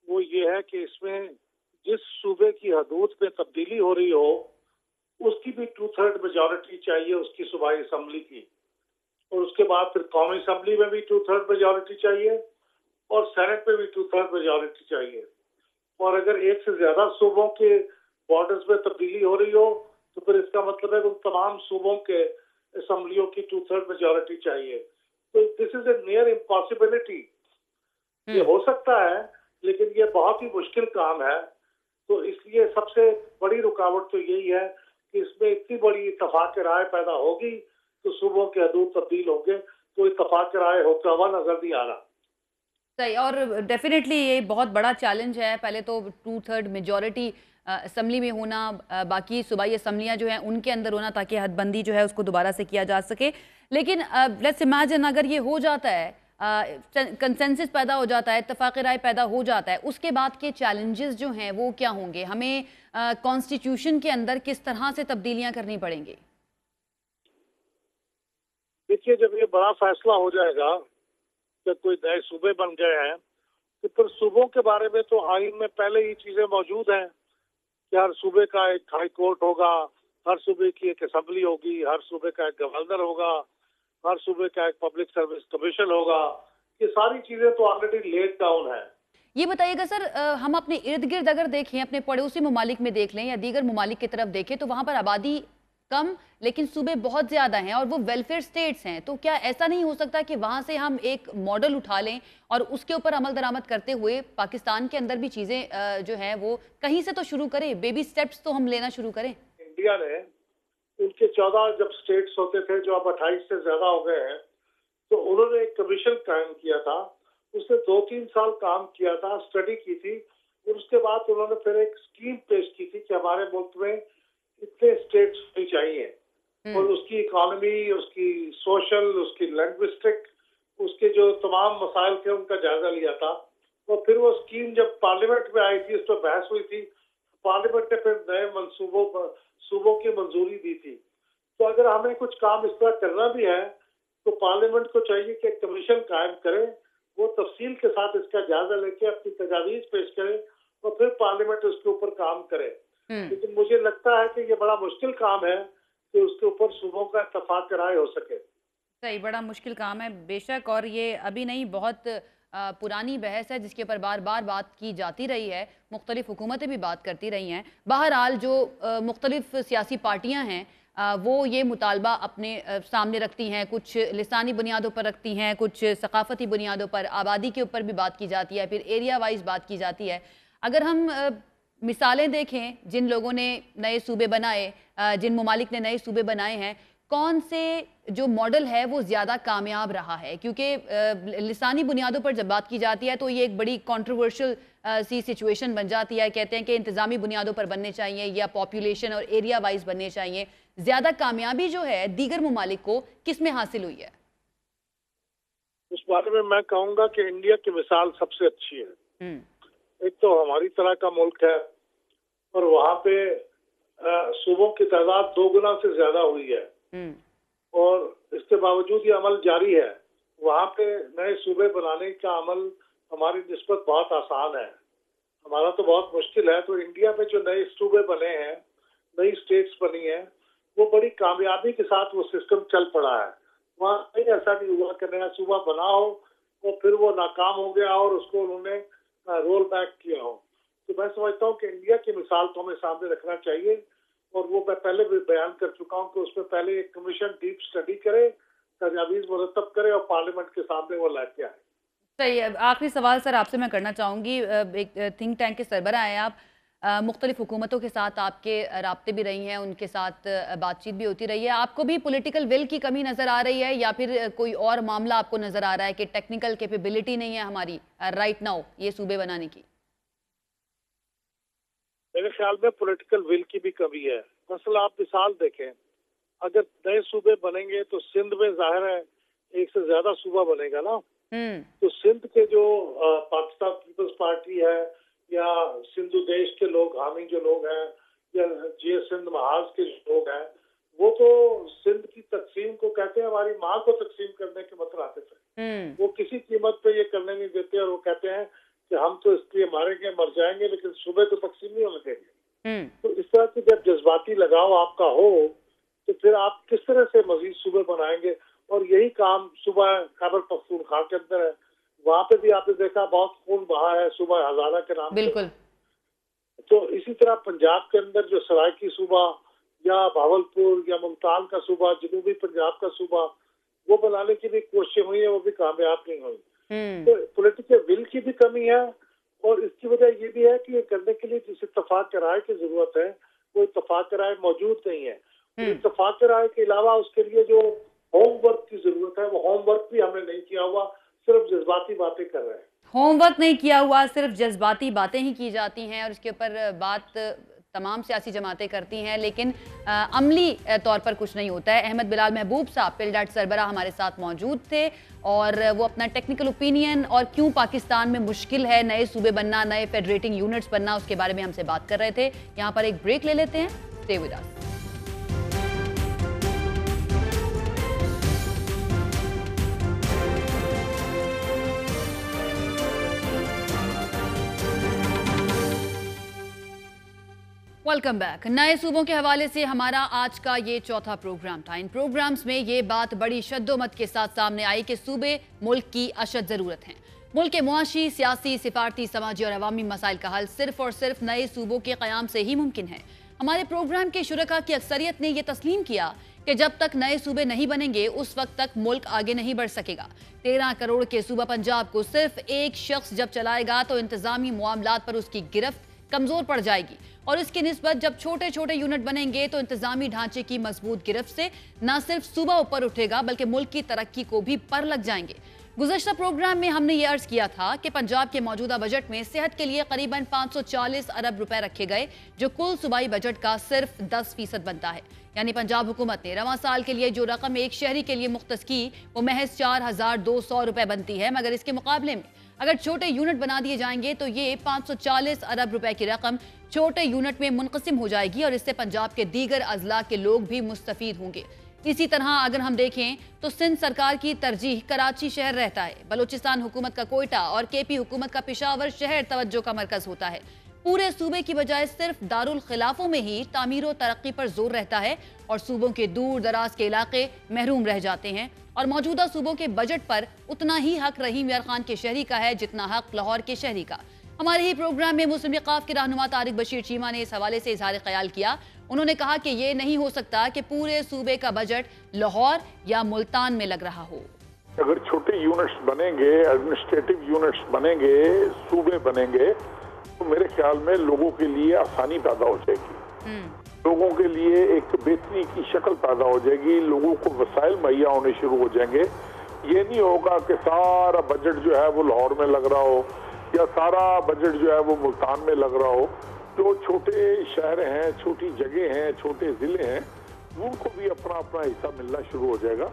वो ये है कि इसमें जिस सूबे की हदूद में तब्दीली हो रही हो उसकी भी 2/3 मेजॉरिटी चाहिए, उसकी सूबाई असम्बली की, और उसके बाद फिर कौमी असम्बली में भी 2/3 मेजॉरिटी चाहिए, और सेनेट में भी 2/3 मेजॉरिटी चाहिए। और अगर एक से ज्यादा सूबों के बॉर्डर्स में तब्दीली हो रही हो तो फिर इसका मतलब है कि उन तमाम सूबों के असम्बलियों की 2/3 मेजॉरिटी चाहिए। तो this is a near impossibility. ये हो सकता है, लेकिन ये बहुत ही मुश्किल काम है। तो इसलिए सबसे बड़ी रुकावट तो यही है कि इसमें इतनी बड़ी इत्तफाक राय पैदा होगी तो सूबों के हदूद तब्दील होंगे, तो इत्तफाक राय होता हुआ नजर नहीं आ रहा। सही, और डेफिनेटली ये बहुत बड़ा चैलेंज है। पहले तो 2/3 मेजॉरिटी असम्बली में होना, बाकी सूबाई असम्बलियाँ जो हैं उनके अंदर होना, ताकि हदबंदी जो है उसको दोबारा से किया जा सके। लेकिन लेट्स इमेजिन अगर ये हो जाता है, कंसेंसस पैदा हो जाता है, इत्तफाक राय पैदा हो जाता है, उसके बाद के चैलेंजेस जो हैं वो क्या होंगे? हमें कॉन्स्टिट्यूशन के अंदर किस तरह से तब्दीलियाँ करनी पड़ेंगी? देखिए, जब ये बड़ा फैसला हो जाएगा कि कोई नए सूबे बन गए हैं, तो फिर सूबों के बारे में तो आइन में पहले ही चीजें मौजूद हैं कि हर सूबे का एक हाई कोर्ट होगा, हर सूबे की एक असम्बली होगी, हर सूबे का एक गवर्नर होगा, हर सूबे का एक पब्लिक सर्विस कमीशन होगा। ये सारी चीजें तो ऑलरेडी लेड डाउन है। ये बताइएगा सर, हम अपने इर्द गिर्द अगर देखें, अपने पड़ोसी ममालिक में देख लें या दीगर ममालिक की तरफ देखें, तो वहां पर आबादी कम लेकिन सूबे बहुत ज्यादा हैं और वो वेलफेयर स्टेट्स हैं। तो क्या ऐसा नहीं हो सकता कि वहां से हम एक मॉडल उठा लें और उसके ऊपर अमल दरामद करते हुए पाकिस्तान के अंदर भी चीजें जो हैं वो कहीं से तो शुरू करें, बेबी स्टेप्स तो हम लेना शुरू करें? इंडिया ने उनके 14 जब स्टेट्स होते थे, जो अब 28 से ज्यादा हो गए हैं, तो उन्होंने एक कमीशन कायम किया था। उसने 2-3 साल काम किया था, स्टडी की थी, और उसके बाद उन्होंने फिर एक स्कीम पेश की थी कि हमारे मुल्क में इतने स्टेट्स होनी चाहिए, और उसकी इकोनॉमी, उसकी सोशल, उसकी लैंग्विस्टिक उसके जो तमाम मसाइल थे उनका जायजा लिया था। और फिर वो स्कीम जब पार्लियामेंट में आई थी, उस पर बहस हुई थी, पार्लियामेंट ने फिर नए सूबों की मंजूरी दी थी। तो अगर हमें कुछ काम इस तरह करना भी है तो पार्लियामेंट को चाहिए कि एक कमीशन कायम करे, वो तफसील के साथ इसका जायजा लेके अपनी तजावीज पेश करे और फिर पार्लियामेंट उसके ऊपर काम करे। लेकिन मुझे लगता है कि ये बड़ा मुश्किल काम है कि उसके ऊपर सूबों का इत्तेफाक राय हो सके। सही, बड़ा मुश्किल काम है बेशक, और ये अभी नहीं, बहुत पुरानी बहस है जिसके ऊपर बार बार बात की जाती रही है, मुख्तलिफ हुकूमतें भी बात करती रही हैं। बहरहाल जो मुख्तलिफ सियासी पार्टियां हैं वो ये मुतालबा अपने सामने रखती हैं, कुछ लिसानी बुनियादों पर रखती हैं, कुछ सकाफती बुनियादों पर, आबादी के ऊपर भी बात की जाती है, फिर एरिया वाइज बात की जाती है। अगर हम मिसालें देखें, जिन लोगों ने नए सूबे बनाए, जिन ममालिक ने नए सूबे बनाए हैं, कौन से जो मॉडल है वो ज़्यादा कामयाब रहा है? क्योंकि लिसानी बुनियादों पर जब बात की जाती है तो ये एक बड़ी कंट्रोवर्शियल सी सिचुएशन बन जाती है। कहते हैं कि इंतज़ामी बुनियादों पर बनने चाहिए या पॉपुलेशन और एरिया वाइज बनने चाहिए। ज़्यादा कामयाबी जो है दीगर ममालिक को किस में हासिल हुई है? उस बारे में मैं कहूँगा कि इंडिया की मिसाल सबसे अच्छी है। एक तो हमारी तरह का मुल्क है और वहाँ पे सूबों की तादाद 2 गुना से ज्यादा हुई है और इसके बावजूद ये अमल जारी है। वहाँ पे नए सूबे बनाने का अमल हमारी निस्बत बहुत आसान है, हमारा तो बहुत मुश्किल है। तो इंडिया में जो नए सूबे बने हैं, नई स्टेट्स बनी हैं, वो बड़ी कामयाबी के साथ वो सिस्टम चल पड़ा है। वहाँ कहीं ऐसा नहीं हुआ कि नया सूबा बना हो और फिर वो नाकाम हो गया और उसको उन्होंने रोल बैक किया हो। तो मैं समझता हूँ कि इंडिया की मिसाल तो हमें सामने रखना चाहिए और वो मैं पहले भी बयान कर चुका हूँ कि उसमें पहले एक कमीशन डीप स्टडी करे, तजावीज़ मुरतब करे और पार्लियामेंट के सामने वो लेके आए। सही है। आखिरी सवाल सर आपसे मैं करना चाहूँगी, एक थिंक टैंक के सरबराह हैं आप, मुख्तलिफ हुकूमतों के साथ आपके राब्ते भी रही हैं, उनके साथ बातचीत भी होती रही है। आपको भी पॉलिटिकल विल की कमी नज़र आ रही है या फिर कोई और मामला आपको नज़र आ रहा है कि टेक्निकल कैपेबिलिटी नहीं है हमारी राइट नाउ ये सूबे बनाने की? मेरे ख्याल में पॉलिटिकल विल की भी कमी है। दरअसल आप मिसाल देखें, अगर नए सूबे बनेंगे तो सिंध में जाहिर है एक से ज्यादा सूबा बनेगा ना। तो सिंध के जो पाकिस्तान पीपल्स पार्टी है या सिंधु देश के लोग, हामी जो लोग हैं या जे सिंध महाज के जो लोग हैं, वो तो सिंध की तकसीम को कहते हैं हमारी माँ को तकसीम करने के मतराते थे। वो किसी कीमत पे ये करने नहीं देते और वो कहते हैं कि हम तो इसलिए मारेंगे, मर जाएंगे, लेकिन सूबे तो तकसीम नहीं होने देंगे। तो इस तरह की जब जज्बाती लगाव आपका हो तो फिर आप किस तरह से मजीद सूबे बनाएंगे? और यही काम सूबा खैबर पख्तूनख्वा के अंदर है। वहाँ पे भी आपने देखा बहुत खून बहा है सूबा हजारा के नाम बिल्कुल। तो इसी तरह पंजाब के अंदर जो सरायकी सूबा या भावलपुर या मुल्तान का सूबा, जनूबी पंजाब का सूबा, वो बनाने की भी कोशिशें हुई है, वो भी कामयाब नहीं हुई। तो पॉलिटिकल विल की भी कमी है और इसकी वजह ये भी है कि ये करने के लिए जिस इत्तेफाक की राय की जरूरत है वो इत्तेफाक की राय मौजूद नहीं है। इत्तेफाक की राय के अलावा उसके लिए जो होमवर्क की जरूरत है वो होमवर्क भी हमने नहीं किया हुआ, सिर्फ जज्बाती बातें कर रहे हैं। होमवर्क नहीं किया हुआ, सिर्फ जज्बाती बातें ही की जाती हैं और इसके ऊपर बात तमाम सियासी जमातें करती हैं, लेकिन अमली तौर पर कुछ नहीं होता है। अहमद बिलाल महबूब साहब पिलडाट सरबराह हमारे साथ मौजूद थे और वो अपना टेक्निकल ओपिनियन और क्यों पाकिस्तान में मुश्किल है नए सूबे बनना, नए फेडरेटिंग यूनिट्स बनना, उसके बारे में हमसे बात कर रहे थे। यहाँ पर एक ब्रेक ले लेते हैं, stay with us. Welcome back. नए सूबों के हवाले से हमारा आज का ये चौथा प्रोग्राम था। इन प्रोग्राम्स में ये बात बड़ी शद्दोमत के साथ सामने आई कि सूबे मुल्क की अशद ज़रूरत हैं। मुल्क के मुआशी, सियासी, सिफारती, समाजी और अवामी मसाइल का हल सिर्फ और सिर्फ नए सूबों के क़याम से ही मुमकिन है। हमारे प्रोग्राम के शुरका की अक्सरियत ने यह तस्लीम किया कि जब तक नए सूबे नहीं बनेंगे उस वक्त तक मुल्क आगे नहीं बढ़ सकेगा। 13 करोड़ के सूबा पंजाब को सिर्फ एक शख्स जब चलाएगा तो इंतजामी मामलात पर उसकी गिरफ्त कमजोर पड़ जाएगी और इसकी निस्बत जब छोटे छोटे यूनिट बनेंगे तो इंतजामी ढांचे की मजबूत गिरफ्त से न सिर्फ सूबा ऊपर उठेगा बल्कि मुल्क की तरक्की को भी पर लग जाएंगे। गुज़श्ता प्रोग्राम में हमने ये अर्ज किया था कि पंजाब के मौजूदा बजट में सेहत के लिए करीबन 540 अरब रुपए रखे गए, जो कुल सूबाई बजट का सिर्फ 10% बनता है। यानी पंजाब हुकूमत ने रवां साल के लिए जो रकम एक शहरी के लिए मुख्तस की वो महज 4200 रुपए बनती है, मगर इसके मुकाबले में अगर छोटे यूनिट बना दिए जाएंगे तो ये 540 अरब रुपए की रकम छोटे यूनिट में मुनक़सिम हो जाएगी और इससे पंजाब के दीगर अजला के लोग भी मुस्तफीद होंगे। इसी तरह अगर हम देखें तो सिंध सरकार की तरजीह कराची शहर रहता है, बलूचिस्तान हुकूमत का कोयटा और केपी हुकूमत का पेशावर शहर तवज्जो का मरकज होता है। पूरे सूबे की बजाय सिर्फ दारुल खिलाफों में ही तामीर और तरक्की पर जोर रहता है और सूबों के दूर दराज के इलाके महरूम रह जाते हैं। और मौजूदा सूबों के बजट पर उतना ही हक रहीम यार खान के शहरी का है जितना हक लाहौर के शहरी का। हमारे ही प्रोग्राम में मुस्लिम लीग के रहनुमा तारिक बशीर चीमा ने इस हवाले से इजहार ख्याल किया। उन्होंने कहा कि ये नहीं हो सकता कि पूरे सूबे का बजट लाहौर या मुल्तान में लग रहा हो। अगर छोटे यूनिट्स बनेंगे, एडमिनिस्ट्रेटिव यूनिट्स बनेंगे, सूबे बनेंगे, तो मेरे ख्याल में लोगों के लिए आसानी पैदा हो जाएगी, लोगों के लिए एक बेहतरी की शक्ल पैदा हो जाएगी, लोगों को वसाइल मुहैया होने शुरू हो जाएंगे। ये नहीं होगा कि सारा बजट जो है वो लाहौर में लग रहा हो या सारा बजट जो है वो मुल्तान में लग रहा हो। जो छोटे शहर हैं, छोटी जगह हैं, छोटे जिले हैं, उनको भी अपना अपना हिस्सा मिलना शुरू हो जाएगा।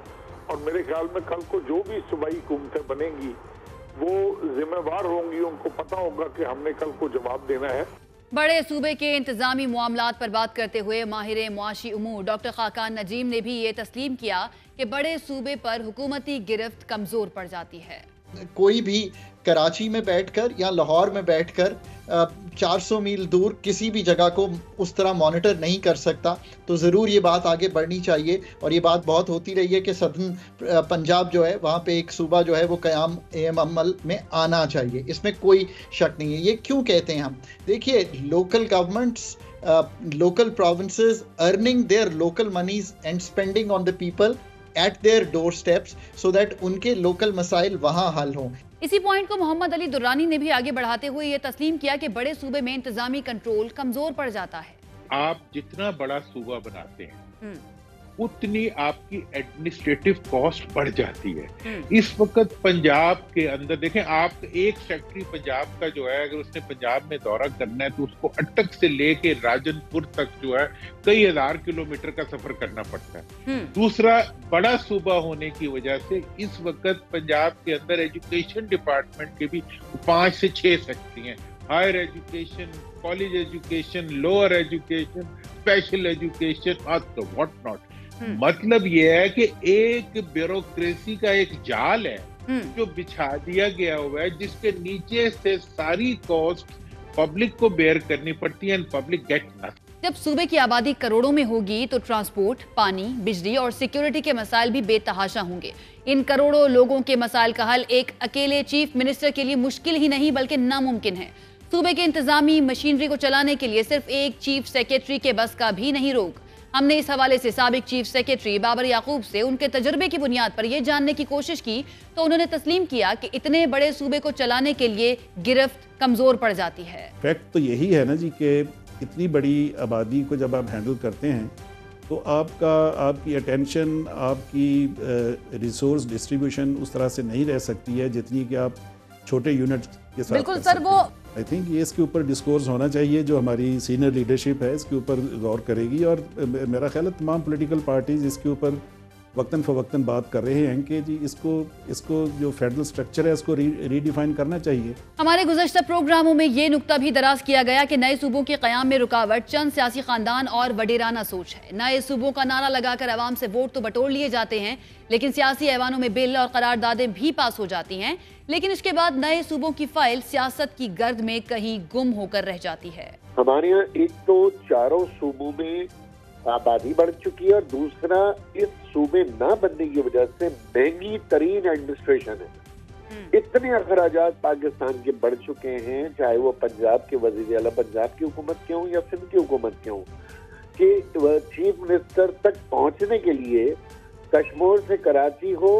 और मेरे ख्याल में कल को जो भी सूबाई हुकूमतें बनेंगी वो जिम्मेवार होंगी, उनको पता होगा कि हमने कल को जवाब देना है। बड़े सूबे के इंतजामी मामलात पर बात करते हुए माहिर मुआशी उमूर डॉक्टर खाकान नजीम ने भी ये तस्लीम किया कि बड़े सूबे पर हुकूमती गिरफ्त कमजोर पड़ जाती है। कोई भी कराची में बैठकर या लाहौर में बैठकर 400 मील दूर किसी भी जगह को उस तरह मॉनिटर नहीं कर सकता। तो ज़रूर ये बात आगे बढ़नी चाहिए और ये बात बहुत होती रही है कि सदर्न पंजाब जो है वहाँ पे एक सूबा जो है वो क़याम अमल में आना चाहिए, इसमें कोई शक नहीं है। ये क्यों कहते हैं हम? देखिए, local governments, local provinces earning their local monies and spending on the people at their doorsteps so that उनके लोकल मसाइल वहाँ हल हों। इसी पॉइंट को मोहम्मद अली दुर्रानी ने भी आगे बढ़ाते हुए ये तस्लीम किया कि बड़े सूबे में इंतजामी कंट्रोल कमजोर पड़ जाता है। आप जितना बड़ा सूबा बनाते हैं उतनी आपकी एडमिनिस्ट्रेटिव कॉस्ट बढ़ जाती है। इस वक्त पंजाब के अंदर देखें, आप एक सेक्रेटरी पंजाब का जो है अगर उसने पंजाब में दौरा करना है तो उसको अटक से लेके राजनपुर तक जो है कई हजार किलोमीटर का सफर करना पड़ता है। दूसरा, बड़ा सूबा होने की वजह से इस वक्त पंजाब के अंदर एजुकेशन डिपार्टमेंट के भी 5 से 6 सेक्रेटरी हैं। Higher education, college education, lower education, special education और तो व्हाट नॉट। मतलब ये है कि एक ब्यूरोक्रेसी का एक जाल है जो बिछा दिया गया हुआ है, जिसके नीचे से सारी कॉस्ट पब्लिक को बेयर करनी पड़ती है एंड पब्लिक गेट नथिंग। जब सूबे की आबादी करोड़ों में होगी तो ट्रांसपोर्ट, पानी, बिजली और सिक्योरिटी के मसाइल भी बेतहाशा होंगे। इन करोड़ों लोगों के मसाइल का हल एक अकेले चीफ मिनिस्टर के लिए मुश्किल ही नहीं बल्कि नामुमकिन है। सूबे के इंतजामी मशीनरी को चलाने के लिए सिर्फ एक चीफ सेक्रेटरी के बस का भी नहीं रोक। हमने इस हवाले से साबिक चीफ सेक्रेटरी बाबर याकूब से उनके तजुर्बे की बुनियाद पर यह जानने की कोशिश की तो उन्होंने तस्लीम किया कि इतने बड़े सूबे को चलाने के लिए गिरफ्त कमजोर पड़ जाती है। फैक्ट तो यही है ना जी कि इतनी बड़ी आबादी को जब आप हैंडल करते हैं तो आपकी अटेंशन, आपकी रिसोर्स डिस्ट्रीब्यूशन उस तरह से नहीं रह सकती है जितनी कि आप छोटे यूनिट के साथ। बिल्कुल सर, वो आई थिंक ये इसके ऊपर डिस्कोर्स होना चाहिए। जो हमारी सीनियर लीडरशिप है इसके ऊपर गौर करेगी और मेरा ख्याल है तमाम पॉलिटिकल पार्टीज इसके ऊपर वक्तन फ़वक्तन बात कर रहे हैं कि जी इसको जो फेडरल स्ट्रक्चर है इसको रीडिफाइन करना चाहिए। हमारे गुज़श्ता प्रोग्रामों में ये नुक्ता भी दराज किया गया कि नए सूबों के क़याम में रुकावट चंद सियासी खानदान और वडेराना सोच है। नए सूबों का नारा लगाकर अवाम से वोट तो बटोर लिए जाते हैं, लेकिन सियासी ऐवानों में बिल और करारदादें भी पास हो जाती हैं, लेकिन इसके बाद नए सूबों की फाइल सियासत की गर्द में कहीं गुम होकर रह जाती है। हमारे यहाँ एक तो चारों सूबों में आबादी बढ़ चुकी है और दूसरा इस सूबे ना बनने की वजह से महंगी तरीन एडमिनिस्ट्रेशन है। इतने अखराजात पाकिस्तान के बढ़ चुके हैं, चाहे वो पंजाब के वजीर आला पंजाब की हुकूमत के हों या सिंध की हुकूमत के हों, कि चीफ मिनिस्टर तक पहुंचने के लिए कश्मीर से कराची हो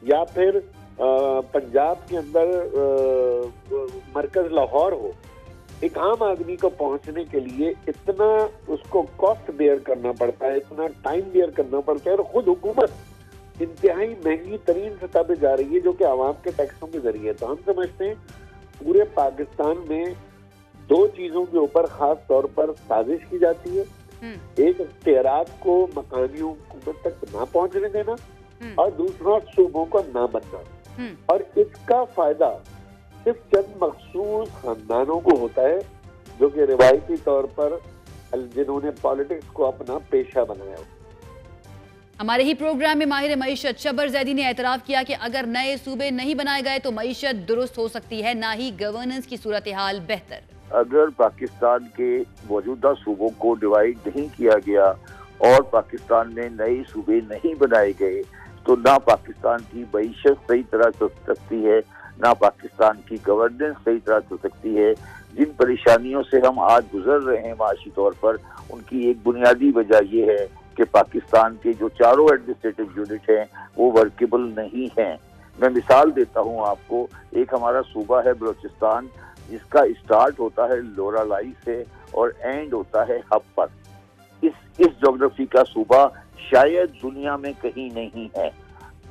या फिर पंजाब के अंदर मरकज लाहौर हो, एक आम आदमी को पहुंचने के लिए इतना उसको कॉस्ट बेयर करना पड़ता है, इतना टाइम बेयर करना पड़ता है और खुद हुकूमत इंतहाई महंगी तरीन सतह पे जा रही है, जो कि आवाम के टैक्सों के जरिए। तो हम समझते हैं पूरे पाकिस्तान में दो चीजों के ऊपर खास तौर पर साजिश की जाती है। एक, इख्तियारात को मकानी हुकूमत तक ना पहुंचने देना, और दूसरा सूबों का ना बनना। और इसका फायदा सिर्फ चंद मखसूस खानदानों को होता है, जो कि रिवायती तौर पर जिन्होंने पॉलिटिक्स को अपना पेशा बनाया। हमारे ही प्रोग्राम में माहिर मईशत शब्बर जैदी ने एतराफ़ किया कि अगर नए सूबे नहीं बनाए गए तो मईशत दुरुस्त हो सकती है, ना ही गवर्नेंस की सूरत हाल बेहतर। अगर पाकिस्तान के मौजूदा सूबों को डिवाइड नहीं किया गया और पाकिस्तान में नए सूबे नहीं बनाए गए तो ना पाकिस्तान की मईशत सही तरह चल सकती है, ना पाकिस्तान की गवर्नेंस सही तरह चल सकती है। जिन परेशानियों से हम आज गुजर रहे हैं माशी तौर पर, उनकी एक बुनियादी वजह यह है कि पाकिस्तान के जो चारों एडमिनिस्ट्रेटिव यूनिट हैं वो वर्केबल नहीं हैं। मैं मिसाल देता हूं आपको, एक हमारा सूबा है बलूचिस्तान, जिसका स्टार्ट होता है लोरालाई से और एंड होता है हब पर। इस ज्योग्राफी का सूबा शायद दुनिया में कहीं नहीं है।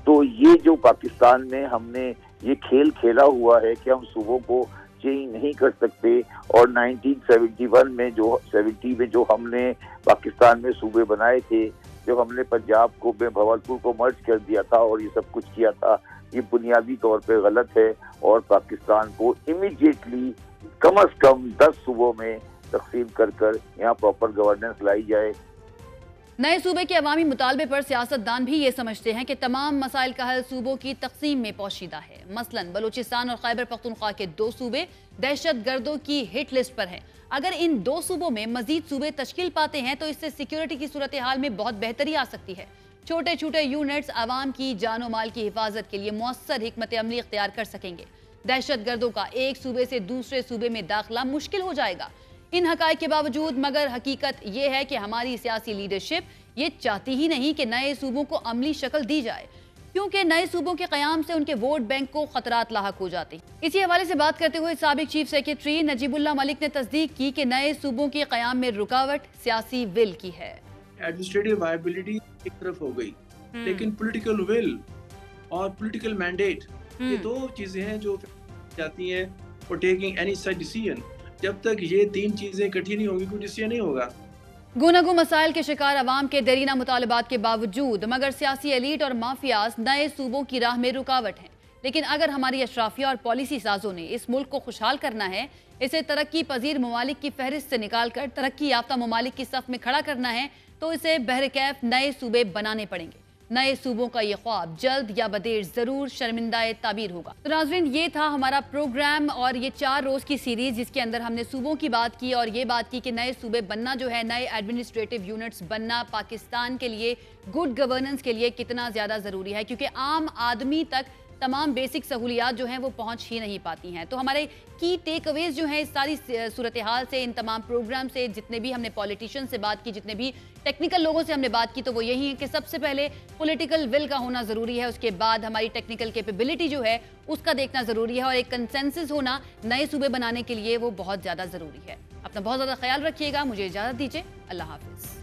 तो ये जो पाकिस्तान में हमने ये खेल खेला हुआ है कि हम सूबों को चेंज नहीं कर सकते, और 1971 में जो 70 में जो हमने पाकिस्तान में सूबे बनाए थे, जब हमने पंजाब को भवालपुर को मर्ज कर दिया था और ये सब कुछ किया था, ये बुनियादी तौर पे गलत है। और पाकिस्तान को इमीडिएटली कम से कम 10 सूबों में तकसीम कर यहाँ प्रॉपर गवर्नेंस लाई जाए। नए सूबे के अवामी मुतालबे पर सियासतदान भी ये समझते हैं कि तमाम मसाइल का हल सूबों की तकसीम में पोशीदा है। मसलन बलूचिस्तान और खैबर पख्तूनख्वा के 2 सूबे दहशत गर्दों की हिट लिस्ट पर हैं। अगर इन 2 सूबों में मजीद सूबे तश्कील पाते हैं तो इससे सिक्योरिटी की सूरत हाल में बहुत बेहतरी आ सकती है। छोटे छोटे यूनिट्स आवाम की जानो माल की हिफाजत के लिए मौसर हिकमत अमली इख्तियार कर सकेंगे। दहशत गर्दों का एक सूबे से दूसरे सूबे में दाखिला मुश्किल हो जाएगा। इन हकायक के बावजूद मगर हकीकत यह है कि हमारी सियासी लीडरशिप ये चाहती ही नहीं कि नए सूबों को अमली शक्ल दी जाए, क्योंकि नए सूबों के कयाम से उनके वोट बैंक को खतरात लाहक हो जाते हैं। इसी हवाले से बात करते हुए साबिक चीफ सेक्रेटरी नजीबुल्लाह मलिक ने तस्दीक की कि नए सूबों के कयाम में रुकावट सियासी विल की है। एडमिनिस्ट्रेटिव वायबिलिटी एक तरफ हो गई, लेकिन पॉलिटिकल विल और पॉलिटिकल मैंडेट ये 2 चीजें हैं जो जाती हैं for taking any such decision. जब तक ये 3 चीजें इकट्ठी नहीं होगी कोई डिसीजन नहीं होगा। गुनागो मसाइल के शिकार अवाम के देरीना मुतालबात के बावजूद मगर सियासी एलीट और माफियाज नए सूबों की राह में रुकावट हैं। लेकिन अगर हमारी अशराफिया और पॉलिसी साजों ने इस मुल्क को खुशहाल करना है, इसे तरक्की पजीर ममालिक की फहरिस्त से निकाल कर तरक्की याफ्ता ममालिक की सफ में खड़ा करना है, तो इसे बहरकैफ नए सूबे बनाने पड़ेंगे। नए सूबों का ये ख्वाब जल्द या बदेर जरूर शर्मिंदाए ताबीर होगा। तो नाज़रीन, ये था हमारा प्रोग्राम और ये 4 रोज की सीरीज, जिसके अंदर हमने सूबों की बात की और ये बात की कि नए सूबे बनना जो है, नए एडमिनिस्ट्रेटिव यूनिट्स बनना पाकिस्तान के लिए, गुड गवर्नेंस के लिए कितना ज़्यादा ज़रूरी है, क्योंकि आम आदमी तक तमाम बेसिक सहूलियात जो हैं वो पहुंच ही नहीं पाती हैं। तो हमारे की टेक अवेज जो हैं इस सारी सूरत हाल से, इन तमाम प्रोग्राम से, जितने भी हमने पॉलिटिशियन से बात की, जितने भी टेक्निकल लोगों से हमने बात की, तो वो यही है कि सबसे पहले पॉलिटिकल विल का होना ज़रूरी है, उसके बाद हमारी टेक्निकल कैपेबिलिटी जो है उसका देखना ज़रूरी है, और एक कंसेंसस होना नए सूबे बनाने के लिए वो बहुत ज़्यादा ज़रूरी है। अपना बहुत ज़्यादा ख्याल रखिएगा। मुझे इजाज़त दीजिए। अल्लाह हाफिज़।